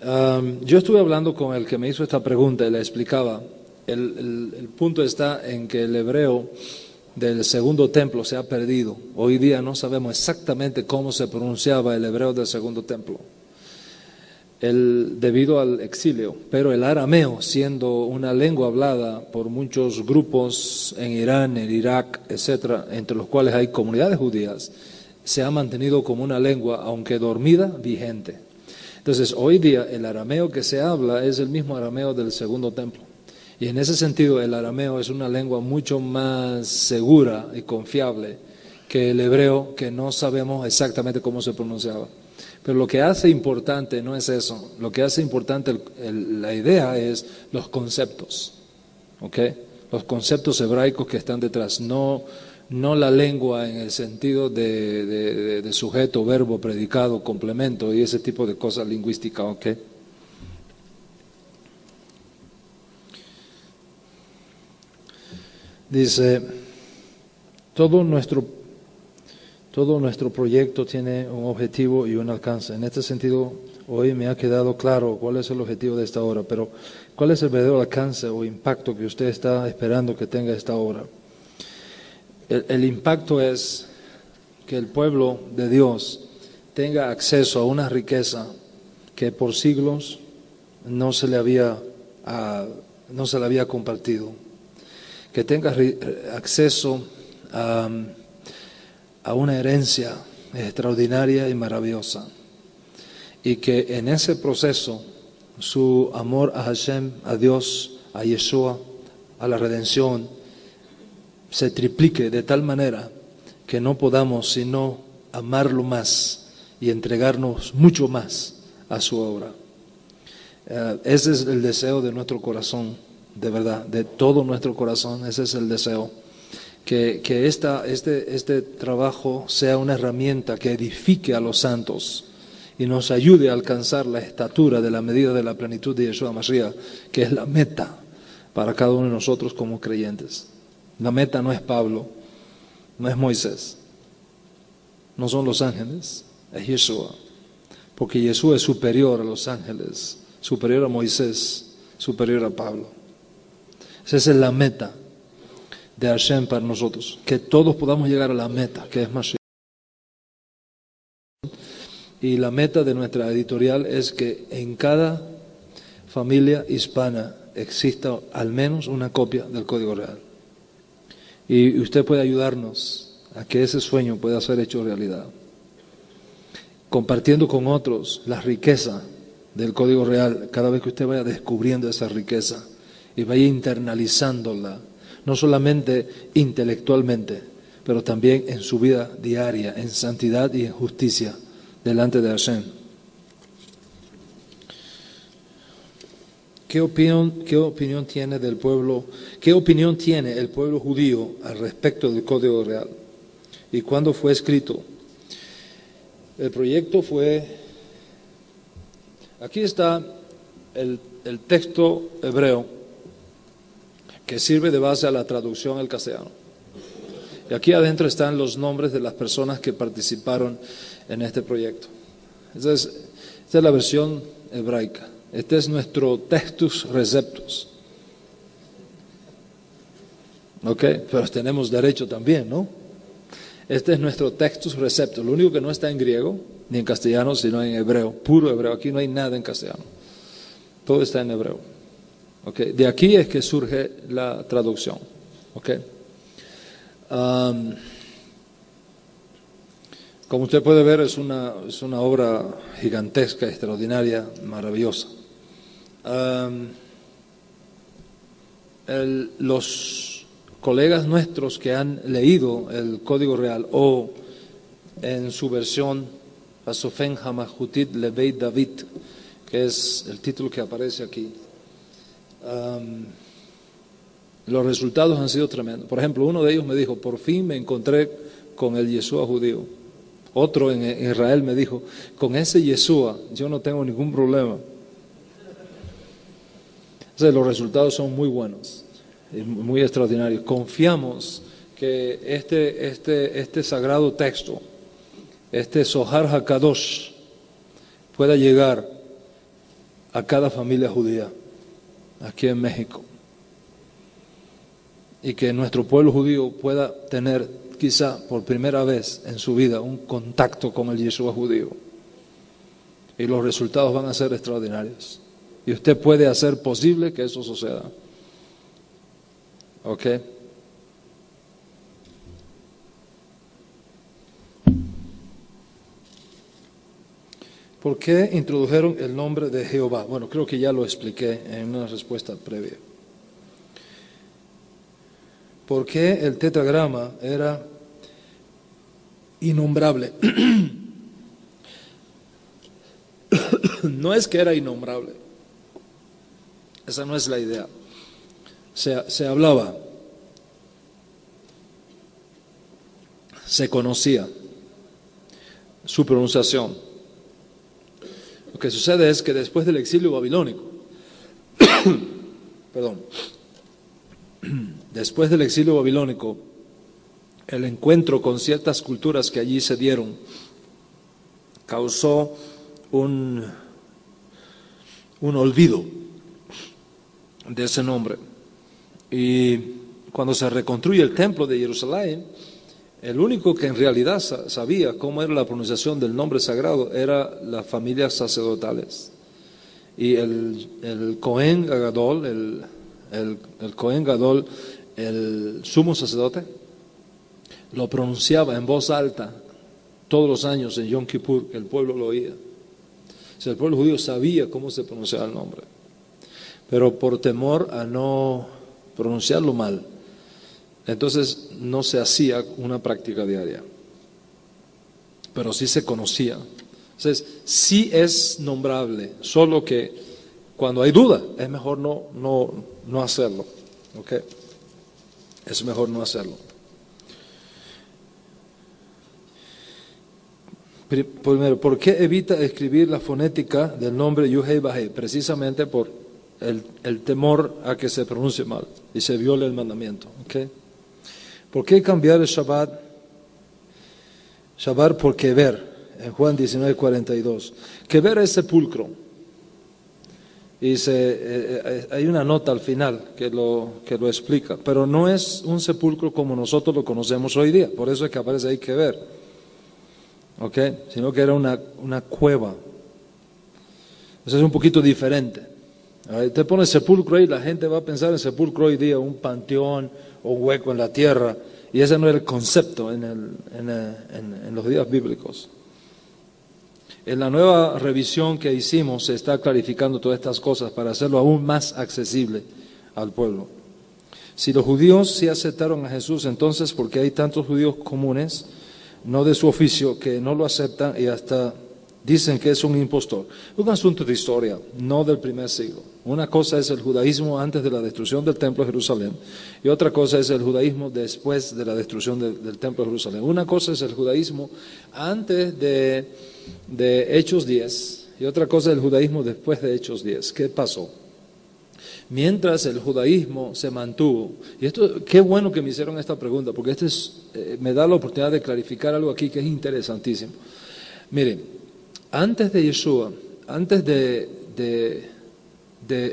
Yo estuve hablando con el que me hizo esta pregunta y le explicaba. El punto está en que el hebreo del segundo templo se ha perdido. Hoy día no sabemos exactamente cómo se pronunciaba el hebreo del segundo templo, debido al exilio. Pero el arameo, siendo una lengua hablada por muchos grupos en Irán, en Irak, etcétera, entre los cuales hay comunidades judías, se ha mantenido como una lengua, aunque dormida, vigente. Entonces, hoy día el arameo que se habla es el mismo arameo del segundo templo. Y en ese sentido el arameo es una lengua mucho más segura y confiable que el hebreo, que no sabemos exactamente cómo se pronunciaba. Pero lo que hace importante no es eso. Lo que hace importante la idea es los conceptos. ¿Okay? Los conceptos hebraicos que están detrás. No la lengua en el sentido de sujeto, verbo, predicado, complemento y ese tipo de cosas lingüísticas. ¿Okay? Dice, todo nuestro proyecto tiene un objetivo y un alcance. En este sentido, hoy me ha quedado claro cuál es el objetivo de esta obra, pero ¿cuál es el verdadero alcance o impacto que usted está esperando que tenga esta obra? El impacto es que el pueblo de Dios tenga acceso a una riqueza que por siglos no se le había compartido. Que tenga acceso a una herencia extraordinaria y maravillosa, y que en ese proceso su amor a Hashem, a Dios, a Yeshua, a la redención, se triplique de tal manera que no podamos sino amarlo más y entregarnos mucho más a su obra. Ese es el deseo de nuestro corazón. De verdad, de todo nuestro corazón, ese es el deseo, que este trabajo sea una herramienta que edifique a los santos y nos ayude a alcanzar la estatura de la medida de la plenitud de Yeshua Mashiach, que es la meta para cada uno de nosotros como creyentes. La meta no es Pablo, no es Moisés, no son los ángeles, es Yeshua, porque Yeshua es superior a los ángeles, superior a Moisés, superior a Pablo. Esa es la meta de Hashem para nosotros, que todos podamos llegar a la meta, que es Mashiach. Y la meta de nuestra editorial es que en cada familia hispana exista al menos una copia del Código Real. Y usted puede ayudarnos a que ese sueño pueda ser hecho realidad, compartiendo con otros la riqueza del Código Real, cada vez que usted vaya descubriendo esa riqueza y vaya internalizándola, no solamente intelectualmente, pero también en su vida diaria, en santidad y en justicia delante de Hashem. ¿Qué opinión tiene el pueblo judío al respecto del Código Real? ¿Y cuándo fue escrito? El proyecto fue, aquí está el texto hebreo que sirve de base a la traducción al castellano. Y aquí adentro están los nombres de las personas que participaron en este proyecto. Esta es la versión hebraica. Este es nuestro Textus Receptus. ¿Ok? Pero tenemos derecho también, ¿no? Este es nuestro Textus Receptus. Lo único que no está en griego, ni en castellano, sino en hebreo, puro hebreo. Aquí no hay nada en castellano. Todo está en hebreo. ¿Ok? De aquí es que surge la traducción. ¿Ok? Como usted puede ver, es una obra gigantesca, extraordinaria, maravillosa. Los colegas nuestros que han leído el Código Real o en su versión Asofen Hamahutit Lebeit David, que es el título que aparece aquí, los resultados han sido tremendos. Por ejemplo, uno de ellos me dijo, por fin me encontré con el Yeshua judío. Otro en Israel me dijo, con ese Yeshua yo no tengo ningún problema. O sea, los resultados son muy buenos, muy extraordinarios. Confiamos que este sagrado texto, este Zohar HaKadosh, pueda llegar a cada familia judía aquí en México. Y que nuestro pueblo judío pueda tener quizá por primera vez en su vida un contacto con el Yeshua judío. Y los resultados van a ser extraordinarios. Y usted puede hacer posible que eso suceda. ¿Ok? ¿Por qué introdujeron el nombre de Jehová? Bueno, creo que ya lo expliqué en una respuesta previa. ¿Por qué el tetragrama era innombrable? No es que era innombrable, esa no es la idea. Se hablaba, se conocía su pronunciación. Lo que sucede es que después del exilio babilónico, perdón, después del exilio babilónico, el encuentro con ciertas culturas que allí se dieron causó un olvido de ese nombre. Y cuando se reconstruye el templo de Jerusalén, el único que en realidad sabía cómo era la pronunciación del nombre sagrado era las familias sacerdotales. Y el Cohen Gadol, el Cohen Gadol, el sumo sacerdote, lo pronunciaba en voz alta todos los años en Yom Kippur, que el pueblo lo oía. O sea, el pueblo judío sabía cómo se pronunciaba el nombre, pero por temor a no pronunciarlo mal, entonces no se hacía una práctica diaria, pero sí se conocía. Entonces, sí es nombrable, solo que cuando hay duda es mejor no hacerlo. ¿Okay? Es mejor no hacerlo. Primero, ¿por qué evita escribir la fonética del nombre Yuhei Bahei? Precisamente por el temor a que se pronuncie mal y se viole el mandamiento. ¿Okay? ¿Por qué cambiar el Shabbat? Shabbat por Kever, en Juan 19:42. Kever es sepulcro. Y hay una nota al final que lo explica, pero no es un sepulcro como nosotros lo conocemos hoy día, por eso es que aparece ahí Kever, ¿okay? Sino que era una cueva. Eso es un poquito diferente. Te pone sepulcro ahí, la gente va a pensar en sepulcro hoy día, un panteón o un hueco en la tierra, y ese no era el concepto en los días bíblicos. En la nueva revisión que hicimos se está clarificando todas estas cosas para hacerlo aún más accesible al pueblo. Si los judíos sí aceptaron a Jesús, entonces ¿por qué hay tantos judíos comunes, no de su oficio, que no lo aceptan y hasta Dicen que es un impostor. Un asunto de historia, no del primer siglo. Una cosa es el judaísmo antes de la destrucción del templo de Jerusalén y otra cosa es el judaísmo después de la destrucción del templo de Jerusalén. Una cosa es el judaísmo antes de Hechos 10 y otra cosa es el judaísmo después de Hechos 10. ¿Qué pasó? Mientras el judaísmo se mantuvo, y esto, qué bueno que me hicieron esta pregunta, porque me da la oportunidad de clarificar algo aquí que es interesantísimo. Miren, antes de Yeshua, antes de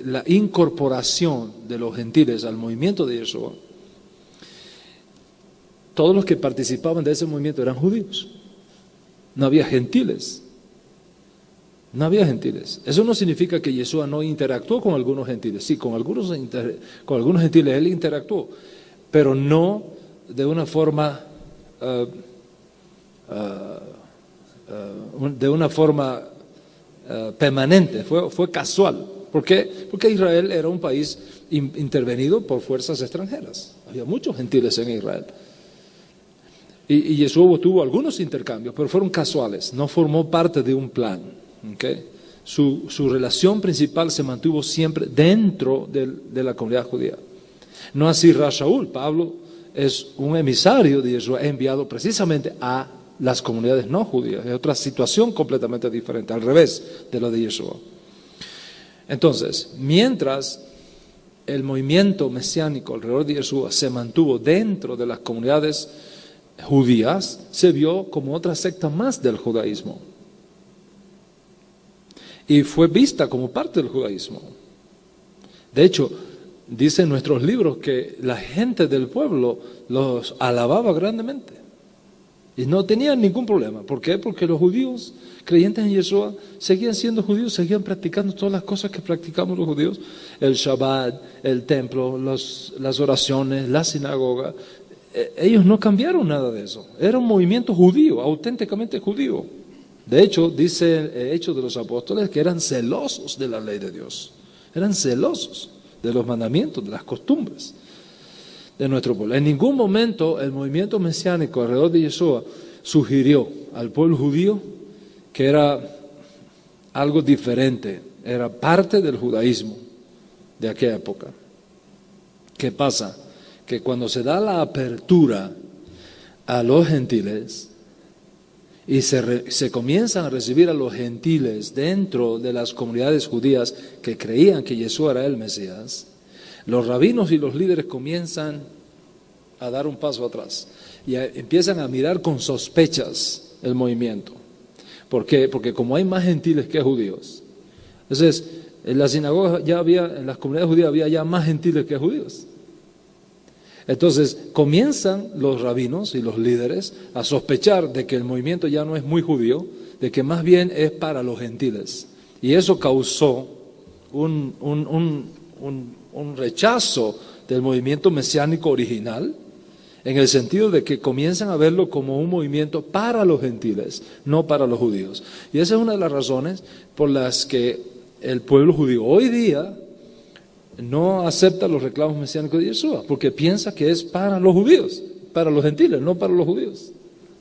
la incorporación de los gentiles al movimiento de Yeshua, todos los que participaban de ese movimiento eran judíos. No había gentiles. No había gentiles. Eso no significa que Yeshua no interactuó con algunos gentiles. Sí, con algunos gentiles él interactuó, pero no de una forma permanente, fue casual. ¿Por qué? Porque Israel era un país intervenido por fuerzas extranjeras. Había muchos gentiles en Israel. Y Yeshua tuvo algunos intercambios, pero fueron casuales, no formó parte de un plan. ¿Okay? Su relación principal se mantuvo siempre dentro de la comunidad judía. No así Shaul. Pablo es un emisario de Yeshua, enviado precisamente a las comunidades no judías. Es otra situación completamente diferente, al revés de lo de Yeshua. Entonces, mientras el movimiento mesiánico alrededor de Yeshua se mantuvo dentro de las comunidades judías, se vio como otra secta más del judaísmo. Y fue vista como parte del judaísmo. De hecho, dicen nuestros libros que la gente del pueblo los alababa grandemente. Y no tenían ningún problema. ¿Por qué? Porque los judíos, creyentes en Yeshua, seguían siendo judíos, seguían practicando todas las cosas que practicamos los judíos. El Shabbat, el templo, las oraciones, la sinagoga. Ellos no cambiaron nada de eso. Era un movimiento judío, auténticamente judío. De hecho, dice Hechos de los Apóstoles que eran celosos de la ley de Dios. Eran celosos de los mandamientos, de las costumbres de nuestro pueblo. En ningún momento el movimiento mesiánico alrededor de Yeshua sugirió al pueblo judío que era algo diferente, era parte del judaísmo de aquella época. ¿Qué pasa? Que cuando se da la apertura a los gentiles y se comienzan a recibir a los gentiles dentro de las comunidades judías que creían que Yeshua era el Mesías, los rabinos y los líderes comienzan a dar un paso atrás y empiezan a mirar con sospechas el movimiento. ¿Por qué? Porque como hay más gentiles que judíos, entonces en las sinagogas en las comunidades judías había ya más gentiles que judíos. Entonces comienzan los rabinos y los líderes a sospechar de que el movimiento ya no es muy judío, de que más bien es para los gentiles. Y eso causó un rechazo del movimiento mesiánico original, en el sentido de que comienzan a verlo como un movimiento para los gentiles, no para los judíos. Y esa es una de las razones por las que el pueblo judío hoy día no acepta los reclamos mesiánicos de Yeshua, porque piensa que es para los judíos, para los gentiles, no para los judíos.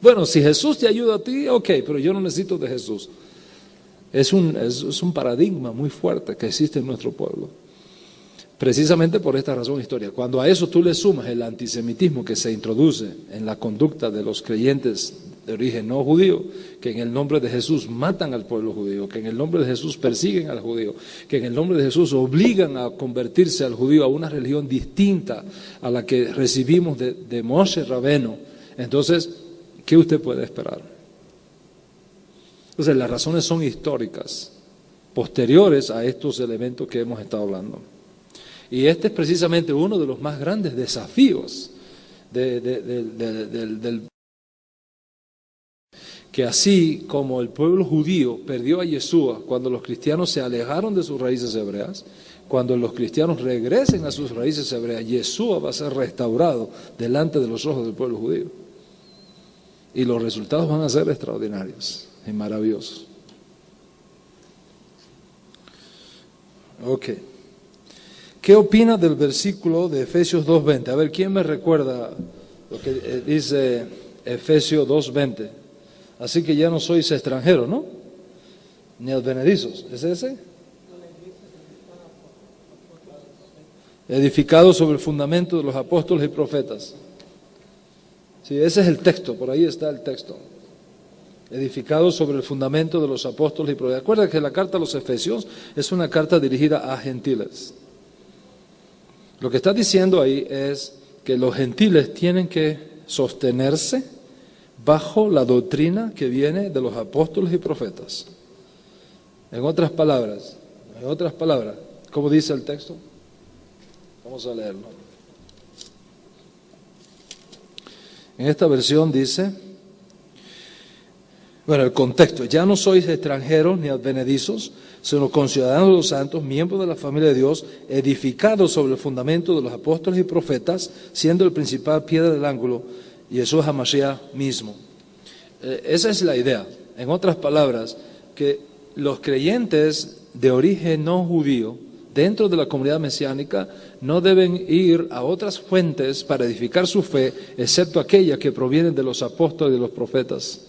Bueno, si Jesús te ayuda a ti, ok, pero yo no necesito de Jesús. Es un paradigma muy fuerte que existe en nuestro pueblo. Precisamente por esta razón histórica. Cuando a eso tú le sumas el antisemitismo que se introduce en la conducta de los creyentes de origen no judío, que en el nombre de Jesús matan al pueblo judío, que en el nombre de Jesús persiguen al judío, que en el nombre de Jesús obligan a convertirse al judío a una religión distinta a la que recibimos de Moshe Rabeno, entonces, ¿qué usted puede esperar? Entonces, las razones son históricas, posteriores a estos elementos que hemos estado hablando. Y este es precisamente uno de los más grandes desafíos que así como el pueblo judío perdió a Yeshua cuando los cristianos se alejaron de sus raíces hebreas, cuando los cristianos regresen a sus raíces hebreas, Yeshua va a ser restaurado delante de los ojos del pueblo judío. Y los resultados van a ser extraordinarios y maravillosos. Ok. ¿Qué opina del versículo de Efesios 2:20? A ver, ¿quién me recuerda lo que dice Efesios 2:20? Así que ya no sois extranjeros, ¿no? ni advenedizos. ¿Es ese? Edificado sobre el fundamento de los apóstoles y profetas. Sí, ese es el texto, por ahí está el texto. Edificado sobre el fundamento de los apóstoles y profetas. Recuerda que la carta a los Efesios es una carta dirigida a gentiles. Lo que está diciendo ahí es que los gentiles tienen que sostenerse bajo la doctrina que viene de los apóstoles y profetas. En otras palabras, ¿cómo dice el texto? Vamos a leerlo. En esta versión dice, bueno, el contexto: ya no sois extranjeros ni advenedizos, sino conciudadanos de los santos, miembros de la familia de Dios, edificados sobre el fundamento de los apóstoles y profetas, siendo el principal piedra del ángulo Yeshua HaMashiach mismo. Esa es la idea. En otras palabras, que los creyentes de origen no judío dentro de la comunidad mesiánica no deben ir a otras fuentes para edificar su fe, excepto aquellas que provienen de los apóstoles y de los profetas.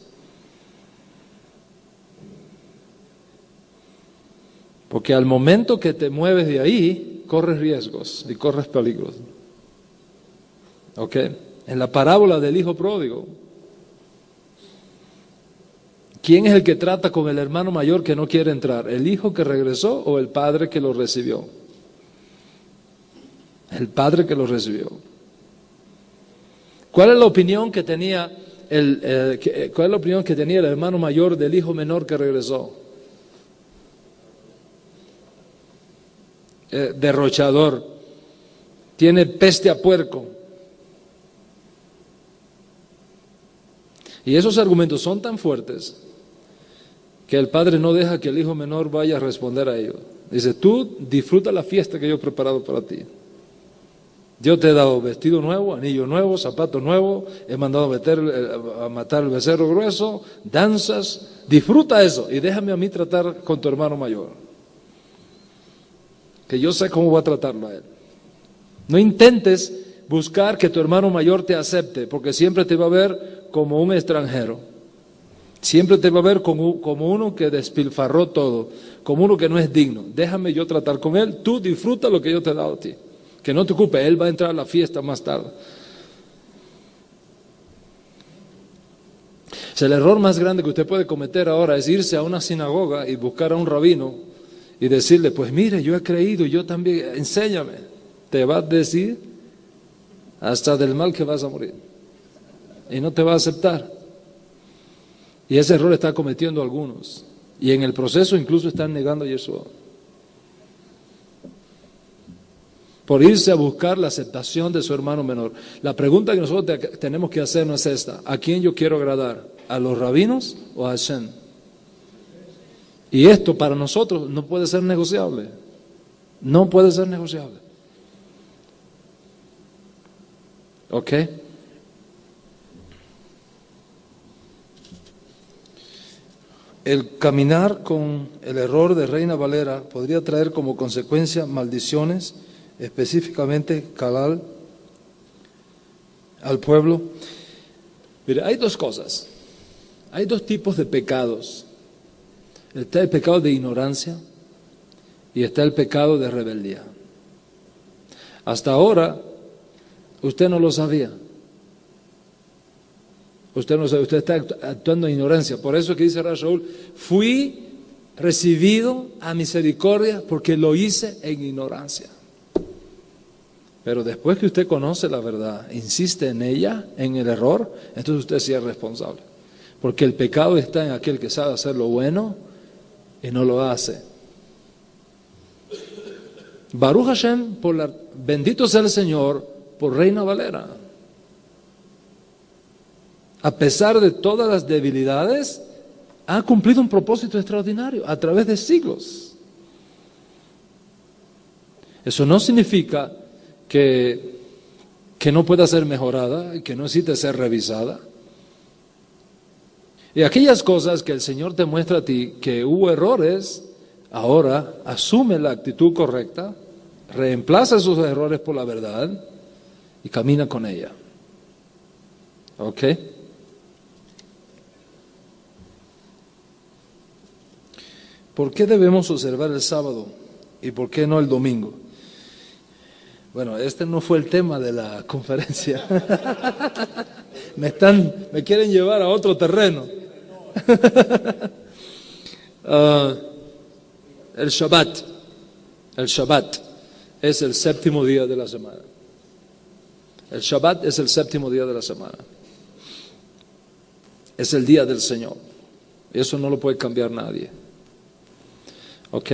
Porque al momento que te mueves de ahí, corres riesgos y corres peligros. ¿Ok? En la parábola del hijo pródigo, ¿quién es el que trata con el hermano mayor que no quiere entrar? ¿El hijo que regresó o el padre que lo recibió? El padre que lo recibió. ¿Cuál es la opinión que tenía el hermano mayor del hijo menor que regresó? Derrochador, tiene peste a puerco. Y esos argumentos son tan fuertes que el padre no deja que el hijo menor vaya a responder a ellos. Dice, tú disfruta la fiesta que yo he preparado para ti. Yo te he dado vestido nuevo, anillo nuevo, zapato nuevo, he mandado a matar el becerro grueso, danzas, disfruta eso y déjame a mí tratar con tu hermano mayor. Que yo sé cómo voy a tratarlo a él. No intentes buscar que tu hermano mayor te acepte, porque siempre te va a ver como un extranjero. Siempre te va a ver como uno que despilfarró todo, como uno que no es digno. Déjame yo tratar con él, tú disfruta lo que yo te he dado a ti. Que no te ocupes, él va a entrar a la fiesta más tarde. O sea, el error más grande que usted puede cometer ahora es irse a una sinagoga y buscar a un rabino y decirle, pues mire, yo he creído, yo también, enséñame. Te va a decir hasta del mal que vas a morir. Y no te va a aceptar. Y ese error está cometiendo algunos. Y en el proceso incluso están negando a Yeshua. Por irse a buscar la aceptación de su hermano menor. La pregunta que nosotros tenemos que hacernos es esta: ¿a quién yo quiero agradar? ¿A los rabinos o a Hashem? Y esto para nosotros no puede ser negociable. No puede ser negociable. ¿Ok? El caminar con el error de Reina Valera podría traer como consecuencia maldiciones, específicamente calal al pueblo. Mire, hay dos cosas. Hay dos tipos de pecados. Está el pecado de ignorancia y está el pecado de rebeldía. Hasta ahora, usted no lo sabía. Usted no sabe, usted está actuando en ignorancia. Por eso que dice Shaul, fui recibido a misericordia porque lo hice en ignorancia. Pero después que usted conoce la verdad, insiste en ella, en el error, entonces usted sí es responsable. Porque el pecado está en aquel que sabe hacer lo bueno y no lo hace. Baruch Hashem, bendito sea el Señor por Reina Valera. A pesar de todas las debilidades, ha cumplido un propósito extraordinario a través de siglos. Eso no significa que no pueda ser mejorada y que no necesite ser revisada. Y aquellas cosas que el Señor te muestra a ti, que hubo errores, ahora asume la actitud correcta, reemplaza esos errores por la verdad y camina con ella. ¿Ok? ¿Por qué debemos observar el sábado y por qué no el domingo? Bueno, este no fue el tema de la conferencia. Me quieren llevar a otro terreno. El Shabbat. El Shabbat es el séptimo día de la semana. El Shabbat es el séptimo día de la semana. Es el día del Señor. Eso no lo puede cambiar nadie. ¿Ok?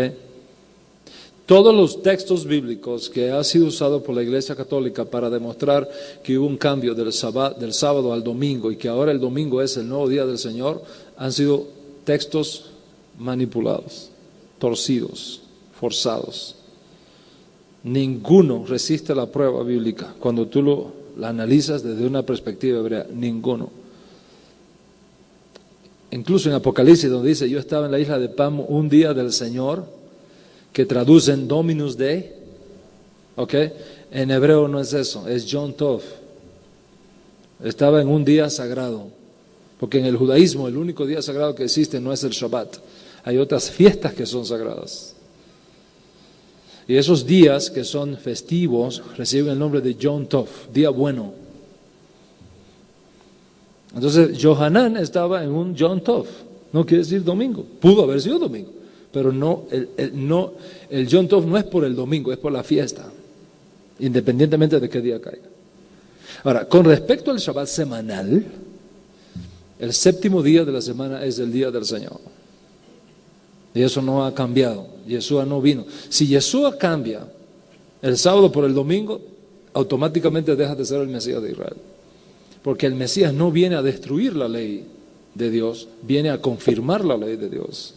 Todos los textos bíblicos que han sido usados por la Iglesia Católica para demostrar que hubo un cambio del sábado al domingo y que ahora el domingo es el nuevo día del Señor, han sido textos manipulados, torcidos, forzados. Ninguno resiste la prueba bíblica cuando tú la analizas desde una perspectiva hebrea. Ninguno. Incluso en Apocalipsis, donde dice, yo estaba en la isla de Pamo un día del Señor, que traducen Dominus Day, ¿ok? En hebreo no es eso, es Yom Tov. Estaba en un día sagrado, porque en el judaísmo el único día sagrado que existe no es el Shabbat. Hay otras fiestas que son sagradas. Y esos días que son festivos reciben el nombre de Yom Tov, día bueno. Entonces, Yohanan estaba en un Yom Tov, no quiere decir domingo, pudo haber sido domingo, pero no, el Yom Tov no es por el domingo, es por la fiesta, independientemente de qué día caiga. Ahora, con respecto al Shabbat semanal, el séptimo día de la semana es el día del Señor. Y eso no ha cambiado. Yeshua no vino. Si Yeshua cambia el sábado por el domingo, automáticamente deja de ser el Mesías de Israel. Porque el Mesías no viene a destruir la ley de Dios, viene a confirmar la ley de Dios.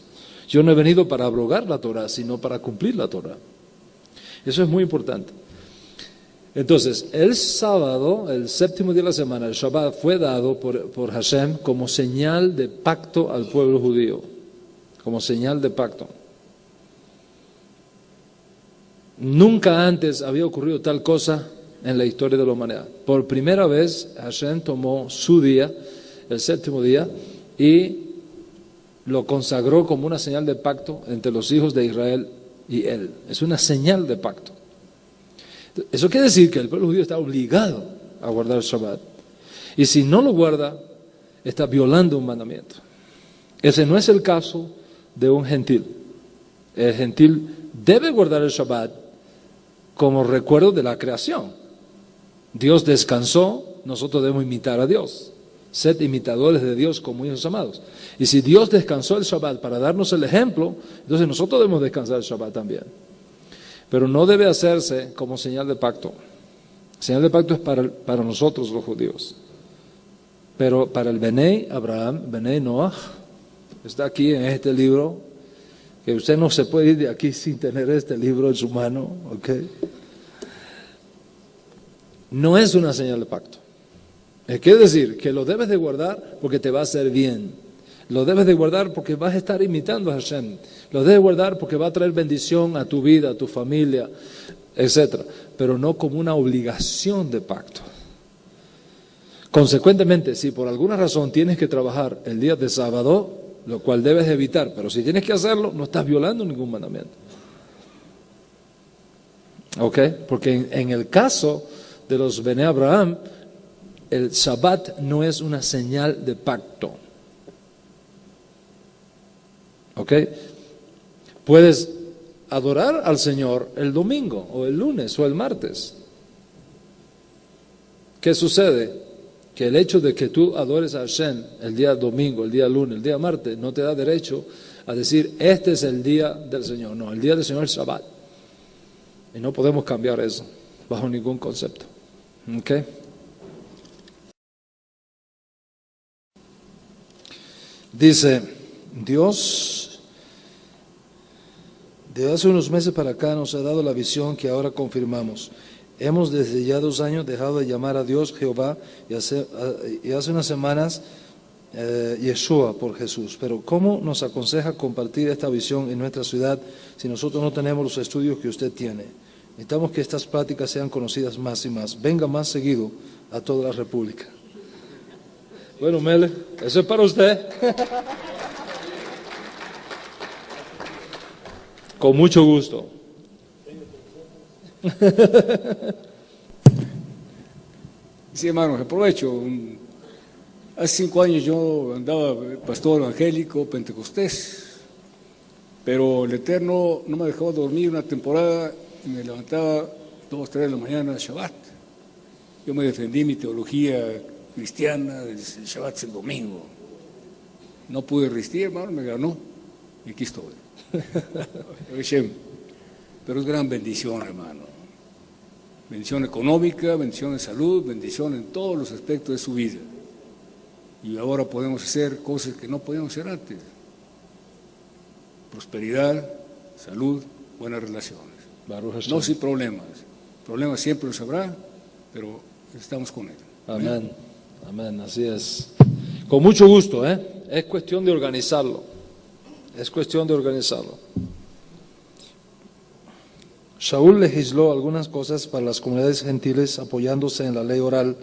Yo no he venido para abrogar la Torah, sino para cumplir la Torah. Eso es muy importante. Entonces, el sábado, el séptimo día de la semana, el Shabbat, fue dado por Hashem como señal de pacto al pueblo judío. Como señal de pacto. Nunca antes había ocurrido tal cosa en la historia de la humanidad. Por primera vez Hashem tomó su día, el séptimo día, y lo consagró como una señal de pacto entre los hijos de Israel y él. Es una señal de pacto. Eso quiere decir que el pueblo judío está obligado a guardar el Shabbat. Y si no lo guarda, está violando un mandamiento. Ese no es el caso de un gentil. El gentil debe guardar el Shabbat como recuerdo de la creación. Dios descansó, nosotros debemos imitar a Dios. Sed imitadores de Dios como hijos amados. Y si Dios descansó el Shabbat para darnos el ejemplo, entonces nosotros debemos descansar el Shabbat también. Pero no debe hacerse como señal de pacto. Señal de pacto es para nosotros los judíos. Pero para el Benei Abraham, Benei Noach, está aquí en este libro, que usted no se puede ir de aquí sin tener este libro en su mano, ¿ok? No es una señal de pacto. Quiere decir que lo debes de guardar porque te va a hacer bien. Lo debes de guardar porque vas a estar imitando a Hashem. Lo debes de guardar porque va a traer bendición a tu vida, a tu familia, etc. Pero no como una obligación de pacto. Consecuentemente, si por alguna razón tienes que trabajar el día de sábado, lo cual debes evitar, pero si tienes que hacerlo, no estás violando ningún mandamiento. ¿Ok? Porque en el caso de los Bene Abraham, el Shabbat no es una señal de pacto. ¿Ok? Puedes adorar al Señor el domingo, o el lunes, o el martes. ¿Qué sucede? Que el hecho de que tú adores a Hashem el día domingo, el día lunes, el día martes, no te da derecho a decir, este es el día del Señor. No, el día del Señor es Shabbat. Y no podemos cambiar eso bajo ningún concepto. ¿Ok? Dice, Dios, de hace unos meses para acá nos ha dado la visión que ahora confirmamos. Hemos desde ya 2 años dejado de llamar a Dios Jehová y hace unas semanas Yeshua por Jesús. Pero ¿cómo nos aconseja compartir esta visión en nuestra ciudad si nosotros no tenemos los estudios que usted tiene? Necesitamos que estas pláticas sean conocidas más y más. Venga más seguido a toda la República. Bueno, Mele, eso es para usted. Con mucho gusto. Sí, hermanos, aprovecho. Hace 5 años yo andaba pastor evangélico, pentecostés, pero el Eterno no me dejó dormir una temporada y me levantaba 2, 3 de la mañana, Shabbat. Yo me defendí mi teología cristiana, el Shabbat es el domingo. No pude resistir, hermano, me ganó y aquí estoy. Pero es gran bendición, hermano. Bendición económica, bendición de salud, bendición en todos los aspectos de su vida. Y ahora podemos hacer cosas que no podíamos hacer antes. Prosperidad, salud, buenas relaciones. No sin problemas. Problemas siempre los habrá, pero estamos con él. Amén. Amén, así es. Con mucho gusto, ¿eh? Es cuestión de organizarlo. Es cuestión de organizarlo. Shaul legisló algunas cosas para las comunidades gentiles apoyándose en la ley oral,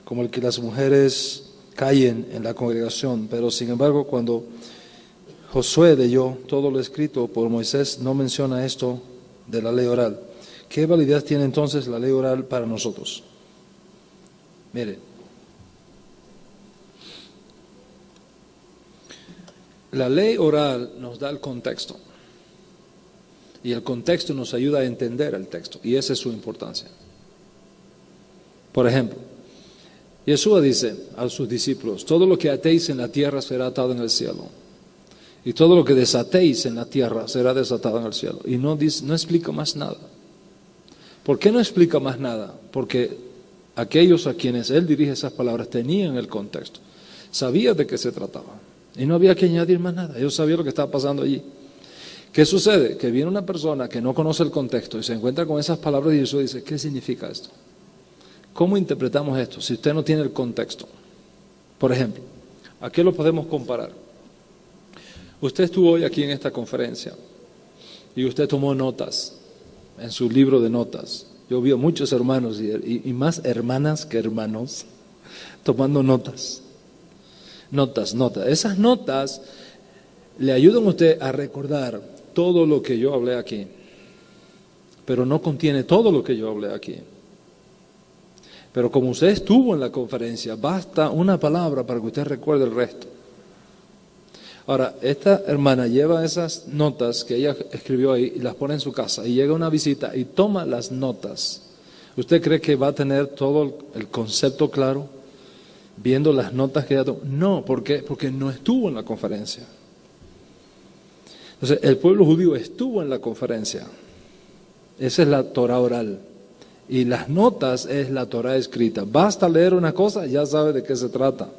como el que las mujeres callen en la congregación, pero sin embargo cuando Josué leyó todo lo escrito por Moisés no menciona esto de la ley oral. ¿Qué validez tiene entonces la ley oral para nosotros? Mire, la ley oral nos da el contexto y el contexto nos ayuda a entender el texto y esa es su importancia. Por ejemplo, Yeshua dice a sus discípulos, todo lo que atéis en la tierra será atado en el cielo. Y todo lo que desatéis en la tierra será desatado en el cielo. Y no explica más nada. ¿Por qué no explica más nada? Porque aquellos a quienes él dirige esas palabras tenían el contexto. Sabían de qué se trataba. Y no había que añadir más nada. Ellos sabían lo que estaba pasando allí. ¿Qué sucede? Que viene una persona que no conoce el contexto y se encuentra con esas palabras y Yeshua dice, ¿qué significa esto? ¿Cómo interpretamos esto si usted no tiene el contexto? Por ejemplo, ¿a qué lo podemos comparar? Usted estuvo hoy aquí en esta conferencia y usted tomó notas en su libro de notas. Yo vi a muchos hermanos y más hermanas que hermanos tomando notas. Notas. Esas notas le ayudan a usted a recordar todo lo que yo hablé aquí, pero no contiene todo lo que yo hablé aquí. Pero como usted estuvo en la conferencia, basta una palabra para que usted recuerde el resto. Ahora, esta hermana lleva esas notas que ella escribió ahí y las pone en su casa y llega a una visita y toma las notas. ¿Usted cree que va a tener todo el concepto claro viendo las notas que ella tomó? No, ¿por qué? Porque no estuvo en la conferencia. Entonces, el pueblo judío estuvo en la conferencia. Esa es la Torah oral. Y las notas es la Torah escrita. Basta leer una cosa, ya sabe de qué se trata.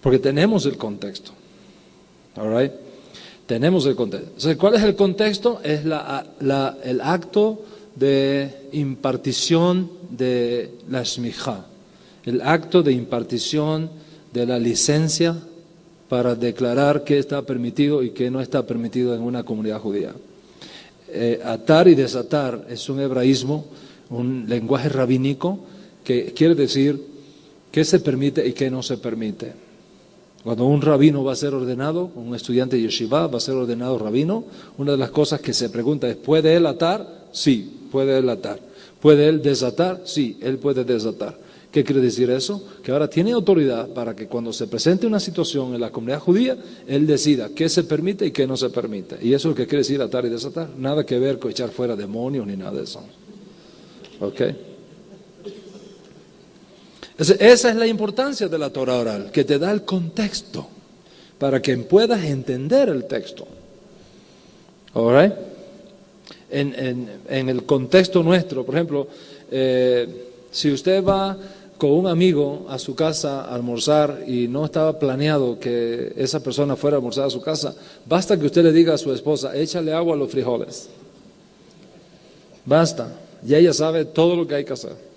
Porque tenemos el contexto. All right? Tenemos el contexto. Entonces, ¿cuál es el contexto? Es el acto de impartición de la shmicha. El acto de impartición de la licencia para declarar qué está permitido y qué no está permitido en una comunidad judía. Atar y desatar es un hebraísmo, un lenguaje rabínico que quiere decir qué se permite y qué no se permite. Cuando un rabino va a ser ordenado, un estudiante de yeshiva va a ser ordenado rabino, una de las cosas que se pregunta es, ¿puede él atar? Sí, puede él atar. ¿Puede él desatar? Sí, él puede desatar. ¿Qué quiere decir eso? Que ahora tiene autoridad para que cuando se presente una situación en la comunidad judía, él decida qué se permite y qué no se permite. Y eso es lo que quiere decir atar y desatar. Nada que ver con echar fuera demonios ni nada de eso. ¿Ok? Esa es la importancia de la Torah oral, que te da el contexto para que puedas entender el texto. All right? En el contexto nuestro, por ejemplo, si usted va con un amigo a su casa a almorzar y no estaba planeado que esa persona fuera a almorzar a su casa, basta que usted le diga a su esposa, échale agua a los frijoles. Basta, ya ella sabe todo lo que hay que hacer.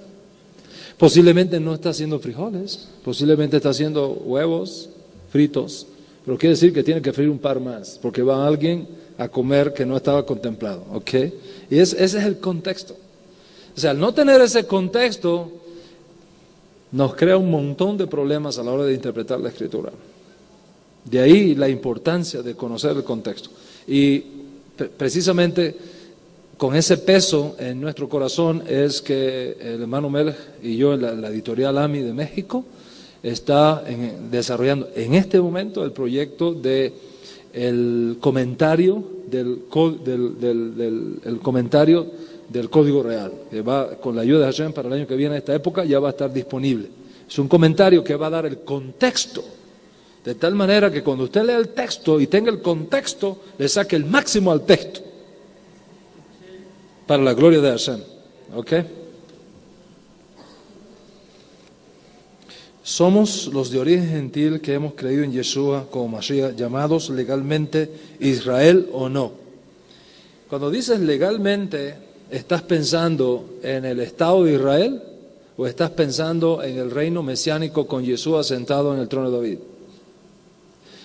Posiblemente no está haciendo frijoles, posiblemente está haciendo huevos fritos, pero quiere decir que tiene que freír un par más, porque va alguien a comer que no estaba contemplado, ¿ok? Y ese es el contexto. O sea, al no tener ese contexto, nos crea un montón de problemas a la hora de interpretar la Escritura. De ahí la importancia de conocer el contexto. Y precisamente con ese peso en nuestro corazón es que el hermano Melech y yo, en la editorial AMI de México, está desarrollando en este momento el proyecto de el comentario el comentario del Código Real, que va, con la ayuda de Hashem, para el año que viene, a esta época, ya va a estar disponible. Es un comentario que va a dar el contexto, de tal manera que cuando usted lea el texto y tenga el contexto, le saque el máximo al texto, para la gloria de Hashem. ¿Ok? Somos los de origen gentil que hemos creído en Yeshua como Mashiach, llamados legalmente Israel o no. Cuando dices legalmente, ¿estás pensando en el Estado de Israel o estás pensando en el reino mesiánico con Yeshua sentado en el trono de David?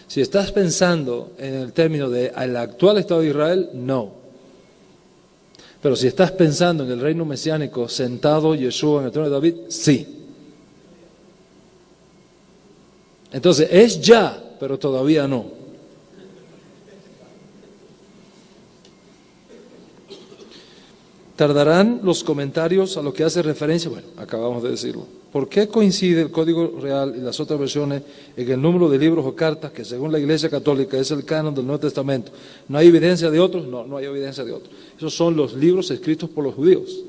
Si estás pensando en el término del actual Estado de Israel, no. Pero si estás pensando en el reino mesiánico sentado Yeshua en el trono de David, sí. Entonces, es ya, pero todavía no. ¿Tardarán los comentarios a lo que hace referencia? Bueno, acabamos de decirlo. ¿Por qué coincide el Código Real y las otras versiones en el número de libros o cartas que según la Iglesia Católica es el canon del Nuevo Testamento? ¿No hay evidencia de otros? No, no hay evidencia de otros. Esos son los libros escritos por los judíos.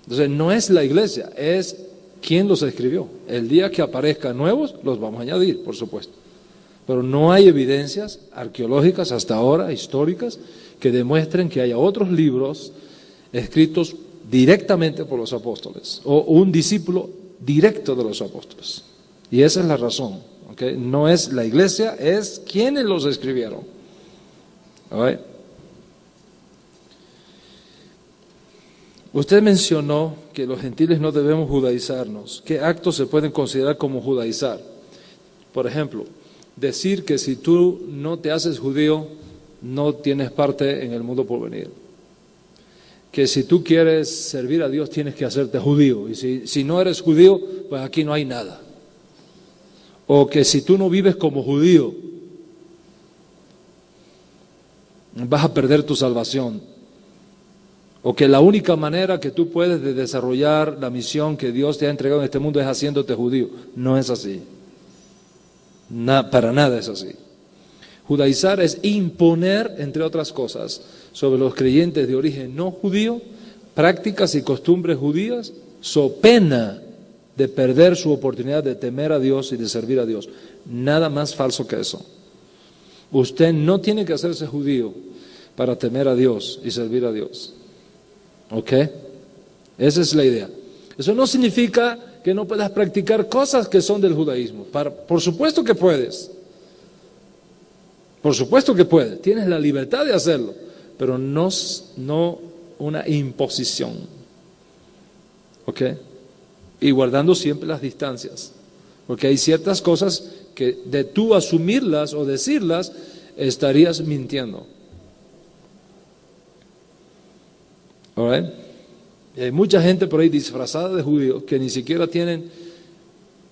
Entonces, no es la Iglesia, es ¿quién los escribió? El día que aparezcan nuevos, los vamos a añadir, por supuesto. Pero no hay evidencias arqueológicas hasta ahora, históricas, que demuestren que haya otros libros escritos directamente por los apóstoles, o un discípulo directo de los apóstoles. Y esa es la razón, ¿okay? No es la Iglesia, es quienes los escribieron. ¿Okay? Usted mencionó que los gentiles no debemos judaizarnos. ¿Qué actos se pueden considerar como judaizar? Por ejemplo, decir que si tú no te haces judío, no tienes parte en el mundo por venir. Que si tú quieres servir a Dios, tienes que hacerte judío. Y si no eres judío, pues aquí no hay nada. O que si tú no vives como judío, vas a perder tu salvación. O que la única manera que tú puedes de desarrollar la misión que Dios te ha entregado en este mundo es haciéndote judío. No es así. Para nada es así. Judaizar es imponer, entre otras cosas, sobre los creyentes de origen no judío, prácticas y costumbres judías, so pena de perder su oportunidad de temer a Dios y de servir a Dios. Nada más falso que eso. Usted no tiene que hacerse judío para temer a Dios y servir a Dios. ¿Ok? Esa es la idea. Eso no significa que no puedas practicar cosas que son del judaísmo. Por supuesto que puedes. Por supuesto que puedes. Tienes la libertad de hacerlo. Pero no una imposición. ¿Ok? Y guardando siempre las distancias. Porque hay ciertas cosas que de tú asumirlas o decirlas, estarías mintiendo. All right? Y hay mucha gente por ahí disfrazada de judíos que ni siquiera tienen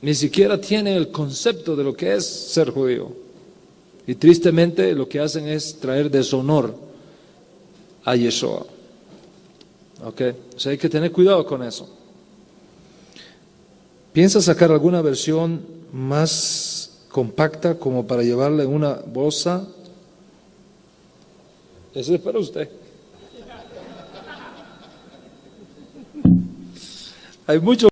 el concepto de lo que es ser judío. Y tristemente lo que hacen es traer deshonor a Yeshua. ¿Okay? O sea, hay que tener cuidado con eso. ¿Piensa sacar alguna versión más compacta como para llevarla en una bolsa? Eso es para usted. Hay mucho.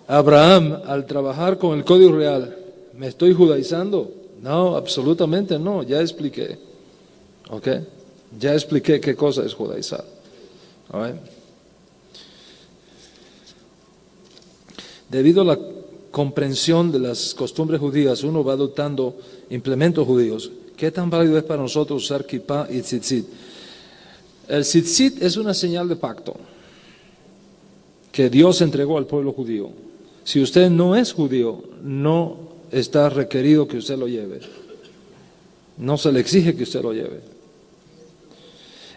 Abraham, al trabajar con el Código Real, ¿me estoy judaizando? No, absolutamente no, ya expliqué. ¿Ok? Ya expliqué qué cosa es judaizar. All right? Debido a la comprensión de las costumbres judías, uno va adoptando implementos judíos. ¿Qué tan válido es para nosotros usar kippah y tzitzit? El tzitzit es una señal de pacto que Dios entregó al pueblo judío. Si usted no es judío, no está requerido que usted lo lleve. No se le exige que usted lo lleve.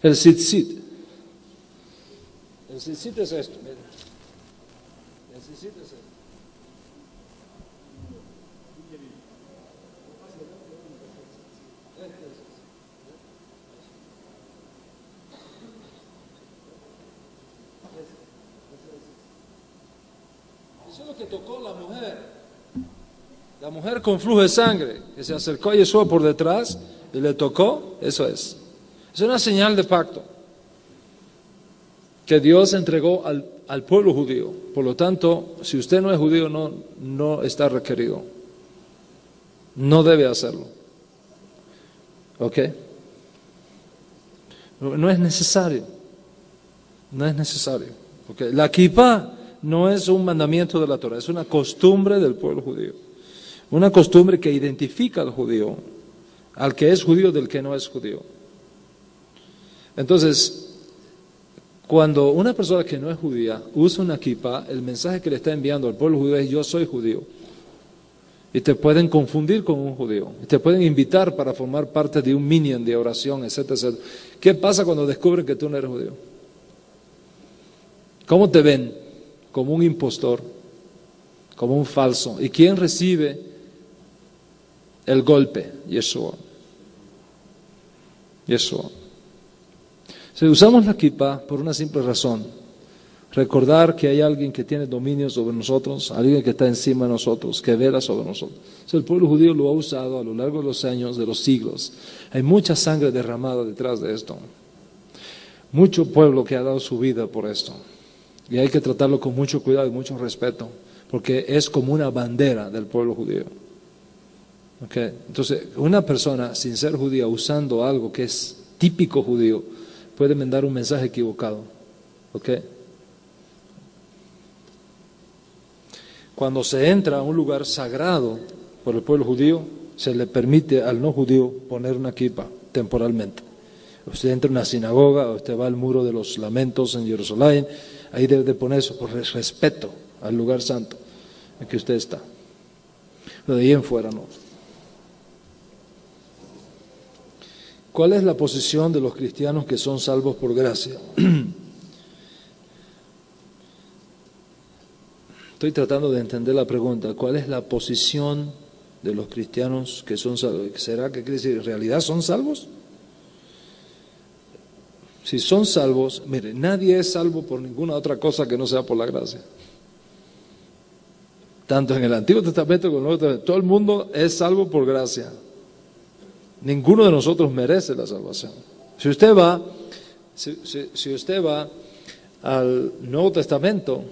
El tzitzit. El tzitzit es esto. Miren. El tzitzit es esto. Eso es lo que tocó la mujer. La mujer con flujo de sangre, que se acercó a Yeshua por detrás y le tocó, eso es. Es una señal de pacto que Dios entregó al pueblo judío. Por lo tanto, si usted no es judío, no está requerido. No debe hacerlo. ¿Ok? No es necesario. No es necesario. ¿Okay? La kippah no es un mandamiento de la Torah, es una costumbre del pueblo judío. Una costumbre que identifica al judío, al que es judío del que no es judío. Entonces, cuando una persona que no es judía usa una kippah, el mensaje que le está enviando al pueblo judío es: yo soy judío. Y te pueden confundir con un judío. Y te pueden invitar para formar parte de un minyan de oración, etcétera, etcétera. ¿Qué pasa cuando descubren que tú no eres judío? ¿Cómo te ven? Como un impostor, como un falso. ¿Y quién recibe el golpe? Yeshua. Yeshua. Si usamos la kippah por una simple razón: recordar que hay alguien que tiene dominio sobre nosotros, alguien que está encima de nosotros, que vela sobre nosotros. El pueblo judío lo ha usado a lo largo de los años, de los siglos. Hay mucha sangre derramada detrás de esto. Mucho pueblo que ha dado su vida por esto. Y hay que tratarlo con mucho cuidado y mucho respeto, porque es como una bandera del pueblo judío. ¿Okay? Entonces, una persona sin ser judía usando algo que es típico judío puede mandar un mensaje equivocado. ¿Okay? Cuando se entra a un lugar sagrado por el pueblo judío, se le permite al no judío poner una kippah temporalmente. Usted entra a una sinagoga, usted va al muro de los lamentos en Jerusalén, ahí debe de poner eso por respeto al lugar santo en que usted está. Pero de ahí en fuera no. ¿Cuál es la posición de los cristianos que son salvos por gracia? Estoy tratando de entender la pregunta. ¿Cuál es la posición de los cristianos que son salvos? ¿Será que quiere decir en realidad son salvos? Si son salvos, mire, nadie es salvo por ninguna otra cosa que no sea por la gracia. Tanto en el Antiguo Testamento como en el Nuevo Testamento, todo el mundo es salvo por gracia. Ninguno de nosotros merece la salvación. Si usted va al Nuevo Testamento,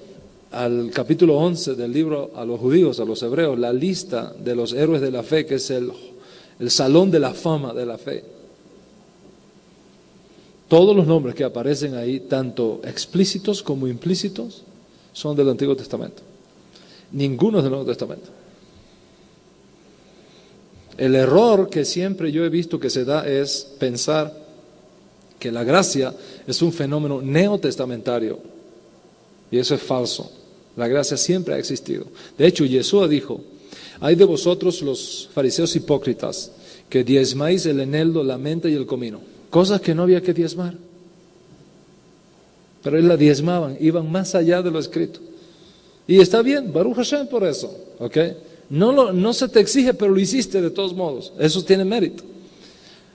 al capítulo 11 del libro a los judíos, a los hebreos, la lista de los héroes de la fe, que es el salón de la fama de la fe. Todos los nombres que aparecen ahí, tanto explícitos como implícitos, son del Antiguo Testamento. Ninguno es del Nuevo Testamento. El error que siempre yo he visto que se da es pensar que la gracia es un fenómeno neotestamentario. Y eso es falso. La gracia siempre ha existido. De hecho, Yeshua dijo: hay de vosotros los fariseos hipócritas, que diezmáis el eneldo, la menta y el comino. Cosas que no había que diezmar. Pero ellos la diezmaban, iban más allá de lo escrito. Y está bien, Baruch Hashem por eso. ¿Okay? No se te exige, pero lo hiciste de todos modos. Eso tiene mérito.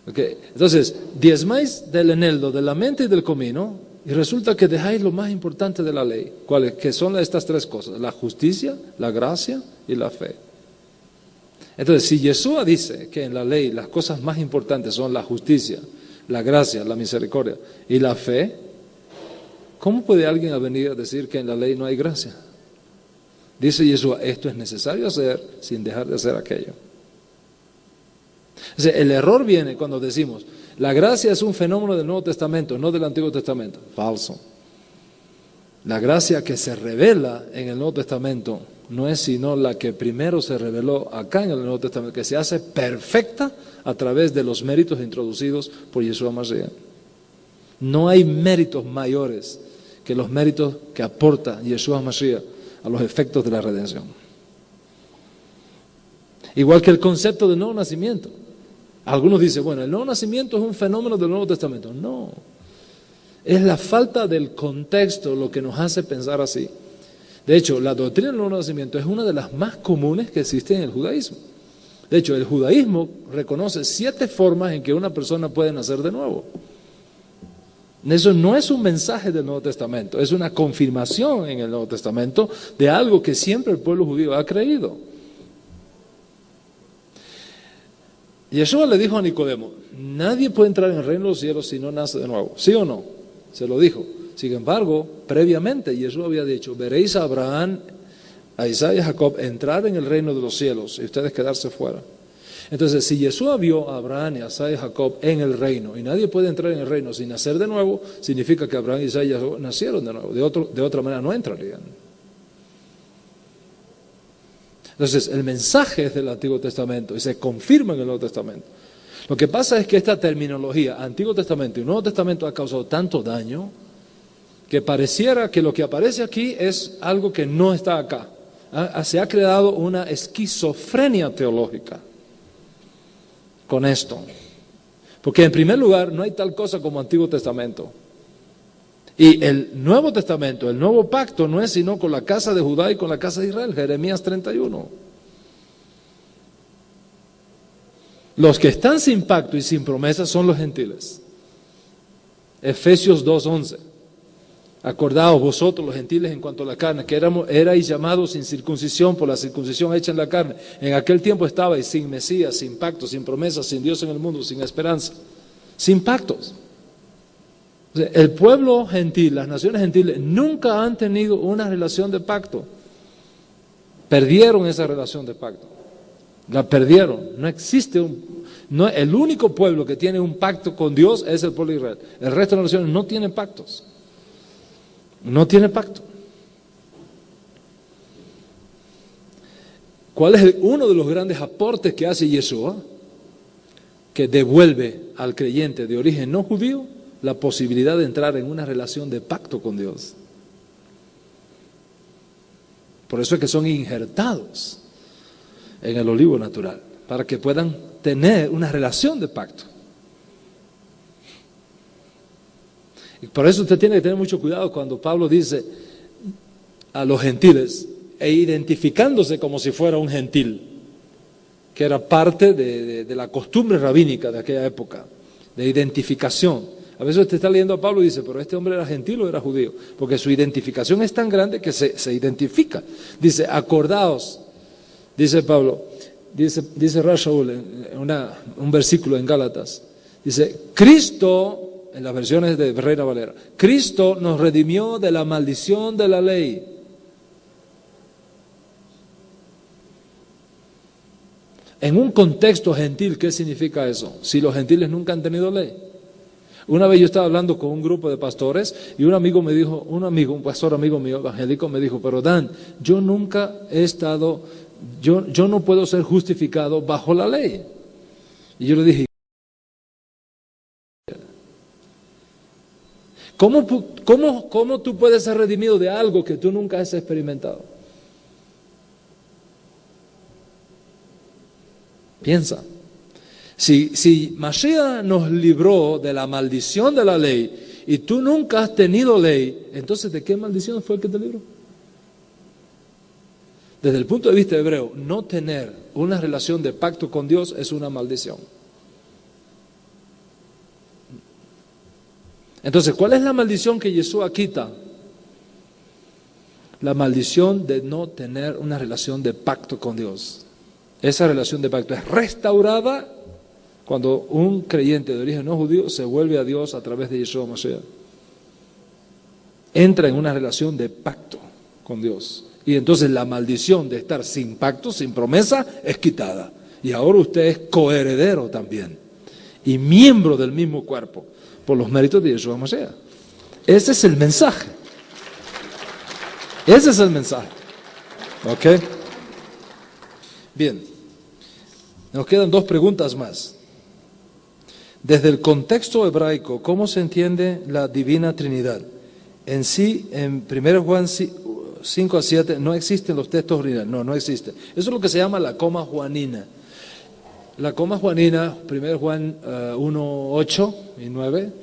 ¿Okay? Entonces, diezmáis del eneldo, de la menta y del comino, y resulta que dejáis lo más importante de la ley. ¿Cuáles? Que son estas tres cosas: la justicia, la gracia y la fe. Entonces, si Yeshua dice que en la ley las cosas más importantes son la justicia, la gracia, la misericordia y la fe, ¿cómo puede alguien venir a decir que en la ley no hay gracia? Dice Yeshua: esto es necesario hacer sin dejar de hacer aquello. O sea, el error viene cuando decimos: la gracia es un fenómeno del Nuevo Testamento, no del Antiguo Testamento. Falso. La gracia que se revela en el Nuevo Testamento no es sino la que primero se reveló acá en el Nuevo Testamento, que se hace perfecta a través de los méritos introducidos por Yeshua Mashiach. No hay méritos mayores que los méritos que aporta Yeshua Mashiach a los efectos de la redención. Igual que el concepto de nuevo nacimiento. Algunos dicen: bueno, el nuevo nacimiento es un fenómeno del Nuevo Testamento. No, es la falta del contexto lo que nos hace pensar así. De hecho, la doctrina del nuevo nacimiento es una de las más comunes que existe en el judaísmo. De hecho, el judaísmo reconoce 7 formas en que una persona puede nacer de nuevo. Eso no es un mensaje del Nuevo Testamento, es una confirmación en el Nuevo Testamento de algo que siempre el pueblo judío ha creído. Yeshua le dijo a Nicodemo, nadie puede entrar en el reino de los cielos si no nace de nuevo, ¿sí o no? Se lo dijo. Sin embargo, previamente Yeshua había dicho, veréis a Abraham, a Isaac y a Jacob entrar en el reino de los cielos y ustedes quedarse fuera. Entonces, si Yeshua vio a Abraham, a Isaac y a Jacob en el reino, y nadie puede entrar en el reino sin nacer de nuevo, significa que Abraham, Isaac y Jacob nacieron de nuevo, de otra manera no entrarían. Entonces, el mensaje es del Antiguo Testamento y se confirma en el Nuevo Testamento. Lo que pasa es que esta terminología, Antiguo Testamento y Nuevo Testamento, ha causado tanto daño que pareciera que lo que aparece aquí es algo que no está acá. Se ha creado una esquizofrenia teológica con esto. Porque en primer lugar, no hay tal cosa como Antiguo Testamento. Y el Nuevo Testamento, el Nuevo Pacto, no es sino con la casa de Judá y con la casa de Israel, Jeremías 31. Los que están sin pacto y sin promesa son los gentiles. Efesios 2:11. Acordaos vosotros los gentiles en cuanto a la carne, que erais llamados sin circuncisión por la circuncisión hecha en la carne. En aquel tiempo estabais sin Mesías, sin pacto, sin promesas, sin Dios en el mundo, sin esperanza, sin pactos. O sea, el pueblo gentil, las naciones gentiles, nunca han tenido una relación de pacto. Perdieron esa relación de pacto. La perdieron. No existe el único pueblo que tiene un pacto con Dios es el pueblo de Israel. El resto de las naciones no tienen pactos. No tiene pacto. ¿Cuál es uno de los grandes aportes que hace Yeshua? Que devuelve al creyente de origen no judío la posibilidad de entrar en una relación de pacto con Dios. Por eso es que son injertados en el olivo natural, para que puedan tener una relación de pacto. Y por eso usted tiene que tener mucho cuidado cuando Pablo dice a los gentiles, e identificándose como si fuera un gentil, que era parte de la costumbre rabínica de aquella época, de identificación. A veces usted está leyendo a Pablo y dice, pero este hombre era gentil o era judío, porque su identificación es tan grande que se identifica. Dice, acordaos, dice Pablo, dice Rashaul en un versículo en Gálatas, dice, Cristo, en las versiones de Reina Valera, Cristo nos redimió de la maldición de la ley. En un contexto gentil, ¿qué significa eso? Si los gentiles nunca han tenido ley. Una vez yo estaba hablando con un grupo de pastores y un pastor amigo mío, evangélico, me dijo, pero Dan, yo nunca he estado, yo no puedo ser justificado bajo la ley. Y yo le dije, ¿cómo tú puedes ser redimido de algo que tú nunca has experimentado? Piensa. Si Mashiach nos libró de la maldición de la ley y tú nunca has tenido ley, entonces ¿de qué maldición fue el que te libró? Desde el punto de vista hebreo, no tener una relación de pacto con Dios es una maldición. Entonces, ¿cuál es la maldición que Yeshua quita? La maldición de no tener una relación de pacto con Dios. Esa relación de pacto es restaurada cuando un creyente de origen no judío se vuelve a Dios a través de Yeshua Mashiach. Entra en una relación de pacto con Dios. Y entonces la maldición de estar sin pacto, sin promesa, es quitada. Y ahora usted es coheredero también. Y miembro del mismo cuerpo, por los méritos de Yeshua Mashiach. Ese es el mensaje. Ese es el mensaje. ¿Ok? Bien. Nos quedan dos preguntas más. Desde el contexto hebraico, ¿cómo se entiende la Divina Trinidad? En sí, en 1 Juan 5-7, no existen los textos originales. No existe. Eso es lo que se llama la coma juanina. La coma juanina, 1 Juan 1:8 y 9,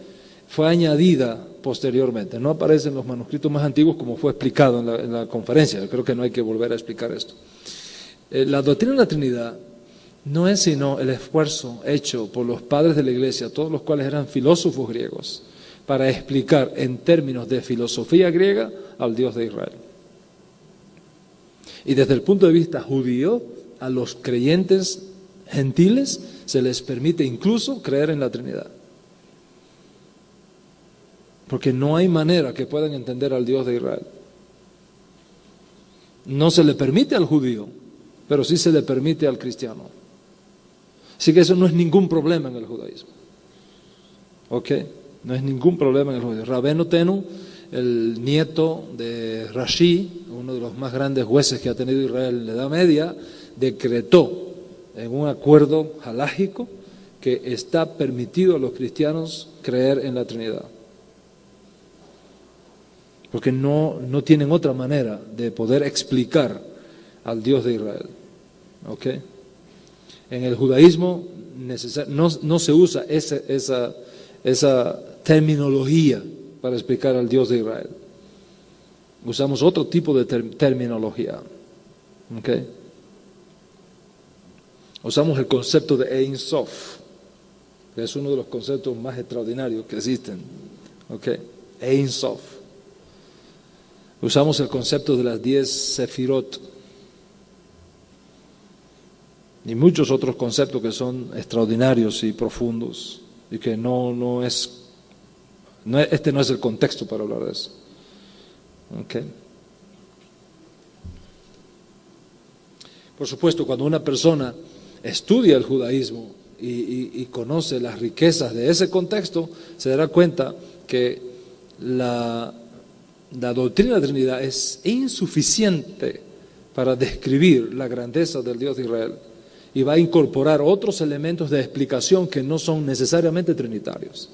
fue añadida posteriormente. No aparece en los manuscritos más antiguos como fue explicado en la conferencia. Yo creo que no hay que volver a explicar esto. La doctrina de la Trinidad no es sino el esfuerzo hecho por los padres de la iglesia, todos los cuales eran filósofos griegos, para explicar en términos de filosofía griega al Dios de Israel. Y desde el punto de vista judío, a los creyentes gentiles se les permite incluso creer en la Trinidad. Porque no hay manera que puedan entender al Dios de Israel. No se le permite al judío, pero sí se le permite al cristiano. Así que eso no es ningún problema en el judaísmo. ¿Ok? No es ningún problema en el judaísmo. Rabbeinu Tenu, el nieto de Rashi, uno de los más grandes jueces que ha tenido Israel en la Edad Media, decretó en un acuerdo halájico que está permitido a los cristianos creer en la Trinidad. Porque no tienen otra manera de poder explicar al Dios de Israel. ¿Ok? En el judaísmo no se usa esa terminología para explicar al Dios de Israel. Usamos otro tipo de terminología. ¿Ok? Usamos el concepto de Ein Sof, que es uno de los conceptos más extraordinarios que existen. ¿Ok? Ein Sof. Usamos el concepto de las 10 sefirot y muchos otros conceptos que son extraordinarios y profundos y que este no es el contexto para hablar de eso. ¿Okay? Por supuesto, cuando una persona estudia el judaísmo y conoce las riquezas de ese contexto, se dará cuenta que la doctrina de la Trinidad es insuficiente para describir la grandeza del Dios de Israel y va a incorporar otros elementos de explicación que no son necesariamente trinitarios.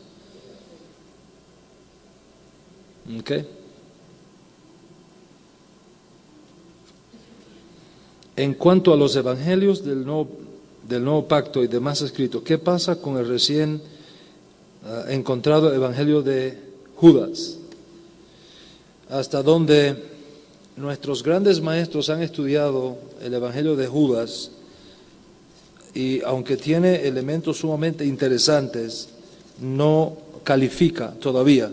¿Ok? En cuanto a los evangelios del nuevo pacto y demás escritos, ¿qué pasa con el recién encontrado evangelio de Judas? Hasta donde nuestros grandes maestros han estudiado el Evangelio de Judas, y aunque tiene elementos sumamente interesantes, no califica todavía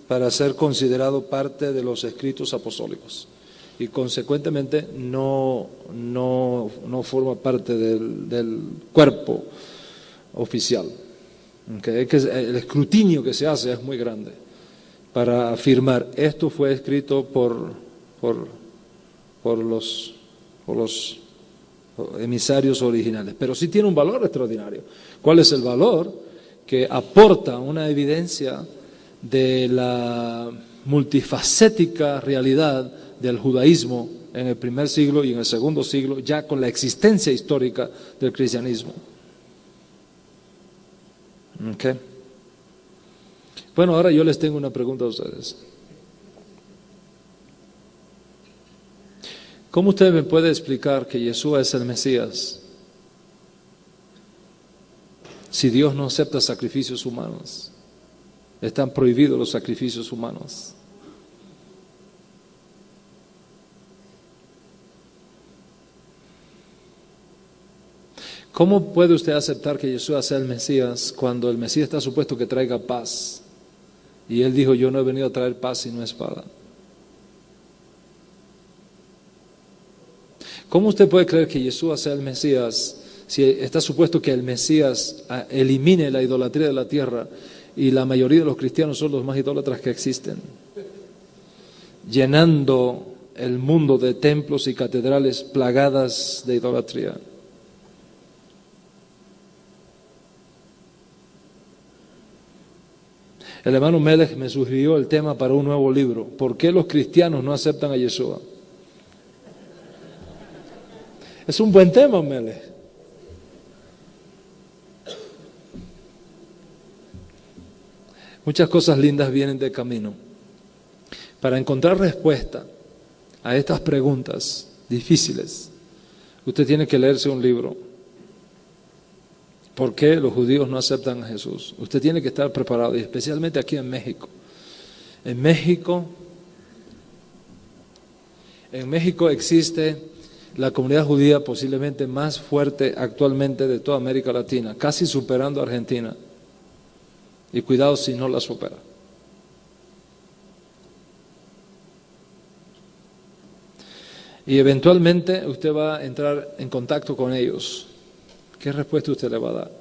para ser considerado parte de los escritos apostólicos y consecuentemente no forma parte del cuerpo oficial. ¿Okay? El escrutinio que se hace es muy grande para afirmar esto fue escrito por los emisarios originales, pero sí tiene un valor extraordinario. ¿Cuál es el valor? Que aporta una evidencia de la multifacética realidad del judaísmo en el primer siglo y en el segundo siglo, ya con la existencia histórica del cristianismo. ¿Okay? Bueno, ahora yo les tengo una pregunta a ustedes. ¿Cómo usted me puede explicar que Yeshua es el Mesías si Dios no acepta sacrificios humanos? Están prohibidos los sacrificios humanos. ¿Cómo puede usted aceptar que Yeshua sea el Mesías cuando el Mesías está supuesto que traiga paz? Y él dijo, yo no he venido a traer paz sino espada. ¿Cómo usted puede creer que Yeshua sea el Mesías si está supuesto que el Mesías elimine la idolatría de la tierra y la mayoría de los cristianos son los más idólatras que existen, llenando el mundo de templos y catedrales plagadas de idolatría? El hermano Melech me sugirió el tema para un nuevo libro. ¿Por qué los cristianos no aceptan a Yeshua? Es un buen tema, Melech. Muchas cosas lindas vienen de camino. Para encontrar respuesta a estas preguntas difíciles, usted tiene que leerse un libro. ¿Por qué los judíos no aceptan a Jesús? Usted tiene que estar preparado, y especialmente aquí en México. En México existe la comunidad judía posiblemente más fuerte actualmente de toda América Latina, casi superando a Argentina. Y cuidado si no la supera. Y eventualmente usted va a entrar en contacto con ellos. ¿Qué respuesta usted le va a dar?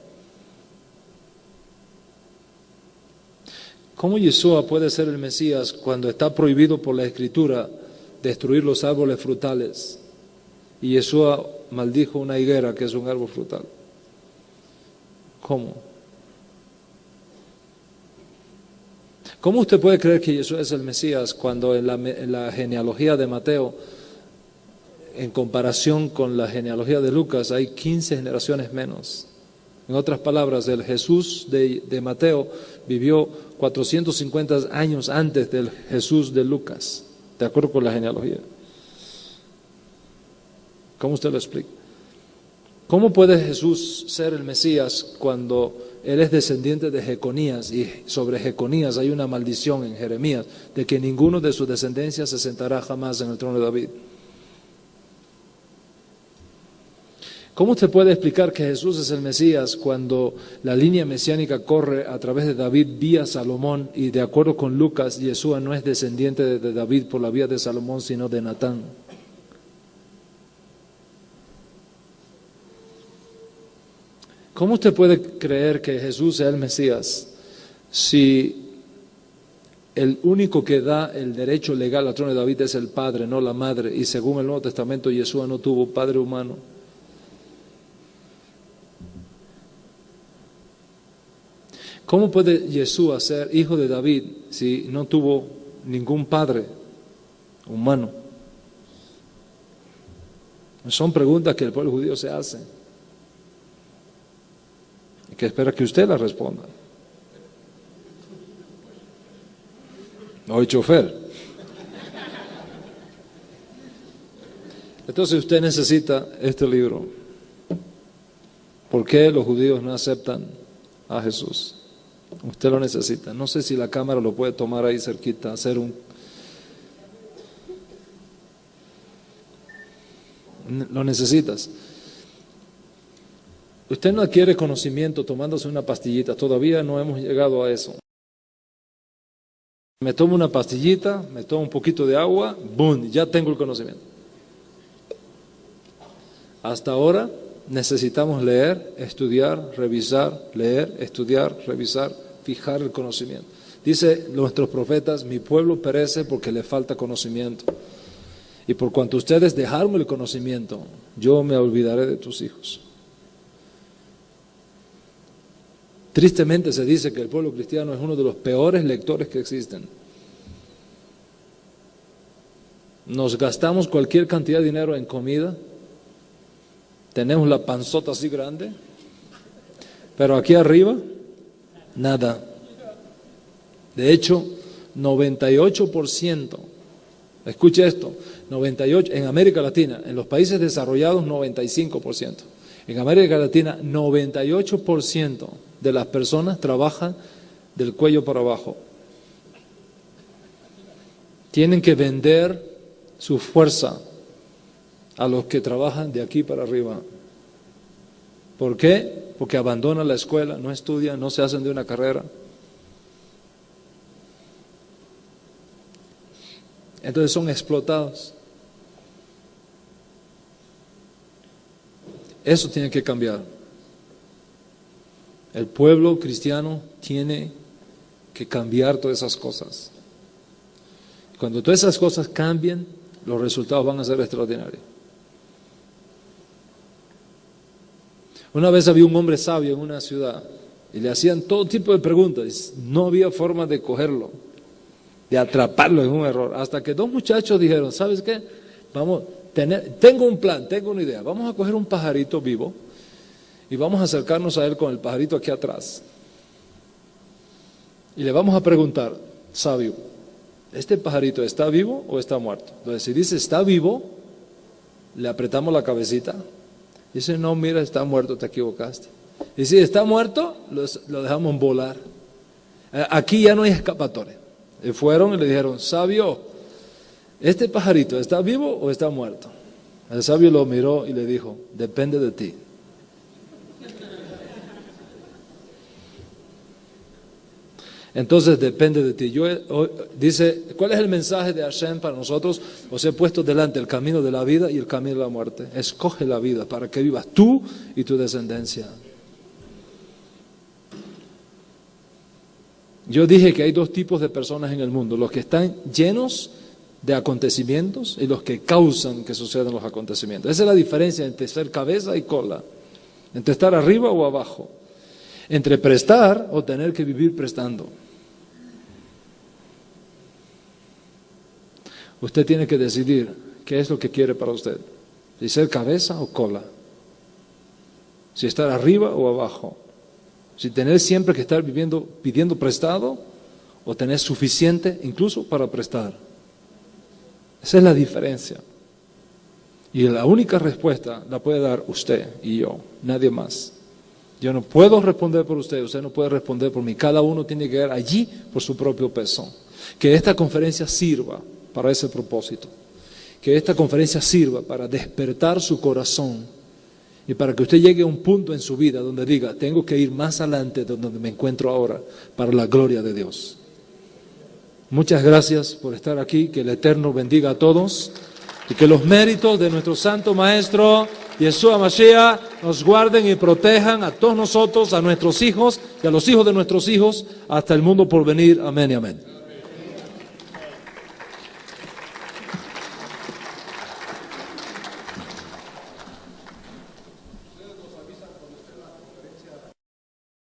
¿Cómo Yeshua puede ser el Mesías cuando está prohibido por la Escritura destruir los árboles frutales? Y Yeshua maldijo una higuera que es un árbol frutal. ¿Cómo? ¿Cómo usted puede creer que Yeshua es el Mesías cuando en la genealogía de Mateo, en comparación con la genealogía de Lucas, hay 15 generaciones menos? En otras palabras, el Jesús de Mateo vivió 450 años antes del Jesús de Lucas, de acuerdo con la genealogía. ¿Cómo usted lo explica? ¿Cómo puede Jesús ser el Mesías cuando él es descendiente de Jeconías y sobre Jeconías hay una maldición en Jeremías de que ninguno de sus descendencias se sentará jamás en el trono de David? ¿Cómo usted puede explicar que Jesús es el Mesías cuando la línea mesiánica corre a través de David vía Salomón y de acuerdo con Lucas, Yeshua no es descendiente de David por la vía de Salomón sino de Natán? ¿Cómo usted puede creer que Jesús sea el Mesías si el único que da el derecho legal al trono de David es el Padre, no la Madre? Y según el Nuevo Testamento, Yeshua no tuvo padre humano. ¿Cómo puede Yeshua ser hijo de David si no tuvo ningún padre humano? Son preguntas que el pueblo judío se hace y que espera que usted las responda. No hay chofer. Entonces usted necesita este libro. ¿Por qué los judíos no aceptan a Jesús? Usted lo necesita. No sé si la cámara lo puede tomar ahí cerquita, hacer un... Lo necesitas. Usted no adquiere conocimiento tomándose una pastillita. Todavía no hemos llegado a eso. Me tomo una pastillita, me tomo un poquito de agua, ¡boom!, ya tengo el conocimiento. Hasta ahora necesitamos leer, estudiar, revisar, leer, estudiar, revisar, fijar el conocimiento. Dice nuestros profetas, mi pueblo perece porque le falta conocimiento. Y por cuanto ustedes dejaron el conocimiento, yo me olvidaré de tus hijos. Tristemente se dice que el pueblo cristiano es uno de los peores lectores que existen. Nos gastamos cualquier cantidad de dinero en comida, tenemos la panzota así grande, pero aquí arriba, nada. De hecho, 98%, escuche esto, 98%, en América Latina, en los países desarrollados 95%, en América Latina 98% de las personas trabajan del cuello para abajo. Tienen que vender su fuerza a los que trabajan de aquí para arriba. ¿Por qué? Porque abandonan la escuela, no estudian, no se hacen de una carrera. Entonces son explotados. Eso tiene que cambiar. El pueblo cristiano tiene que cambiar todas esas cosas. Cuando todas esas cosas cambien, los resultados van a ser extraordinarios. Una vez había un hombre sabio en una ciudad y le hacían todo tipo de preguntas. No había forma de cogerlo, de atraparlo en un error. Hasta que dos muchachos dijeron, ¿sabes qué? Tengo un plan, tengo una idea. Vamos a coger un pajarito vivo y vamos a acercarnos a él con el pajarito aquí atrás. Y le vamos a preguntar, sabio, ¿este pajarito está vivo o está muerto? Entonces, si dice está vivo, le apretamos la cabecita. Dice, no, mira, está muerto, te equivocaste. Y si está muerto, lo dejamos volar. Aquí ya no hay escapatoria. Y fueron y le dijeron, sabio, ¿este pajarito está vivo o está muerto? El sabio lo miró y le dijo, depende de ti. Entonces depende de ti. Dice, ¿cuál es el mensaje de Hashem para nosotros? Os he puesto delante el camino de la vida y el camino de la muerte. Escoge la vida para que vivas tú y tu descendencia. Yo dije que hay dos tipos de personas en el mundo, los que están llenos de acontecimientos y los que causan que sucedan los acontecimientos. Esa es la diferencia entre ser cabeza y cola, entre estar arriba o abajo, entre prestar o tener que vivir prestando. Usted tiene que decidir qué es lo que quiere para usted, si ser cabeza o cola, si estar arriba o abajo. Si tener siempre que estar pidiendo prestado o tener suficiente incluso para prestar. Esa es la diferencia. Y la única respuesta la puede dar usted y yo, nadie más. Yo no puedo responder por usted, usted no puede responder por mí. Cada uno tiene que llegar allí por su propio peso. Que esta conferencia sirva para ese propósito. Que esta conferencia sirva para despertar su corazón. Y para que usted llegue a un punto en su vida donde diga, tengo que ir más adelante de donde me encuentro ahora, para la gloria de Dios. Muchas gracias por estar aquí, que el Eterno bendiga a todos y que los méritos de nuestro Santo Maestro, Yeshua Mashiach, nos guarden y protejan a todos nosotros, a nuestros hijos y a los hijos de nuestros hijos, hasta el mundo por venir. Amén y amén.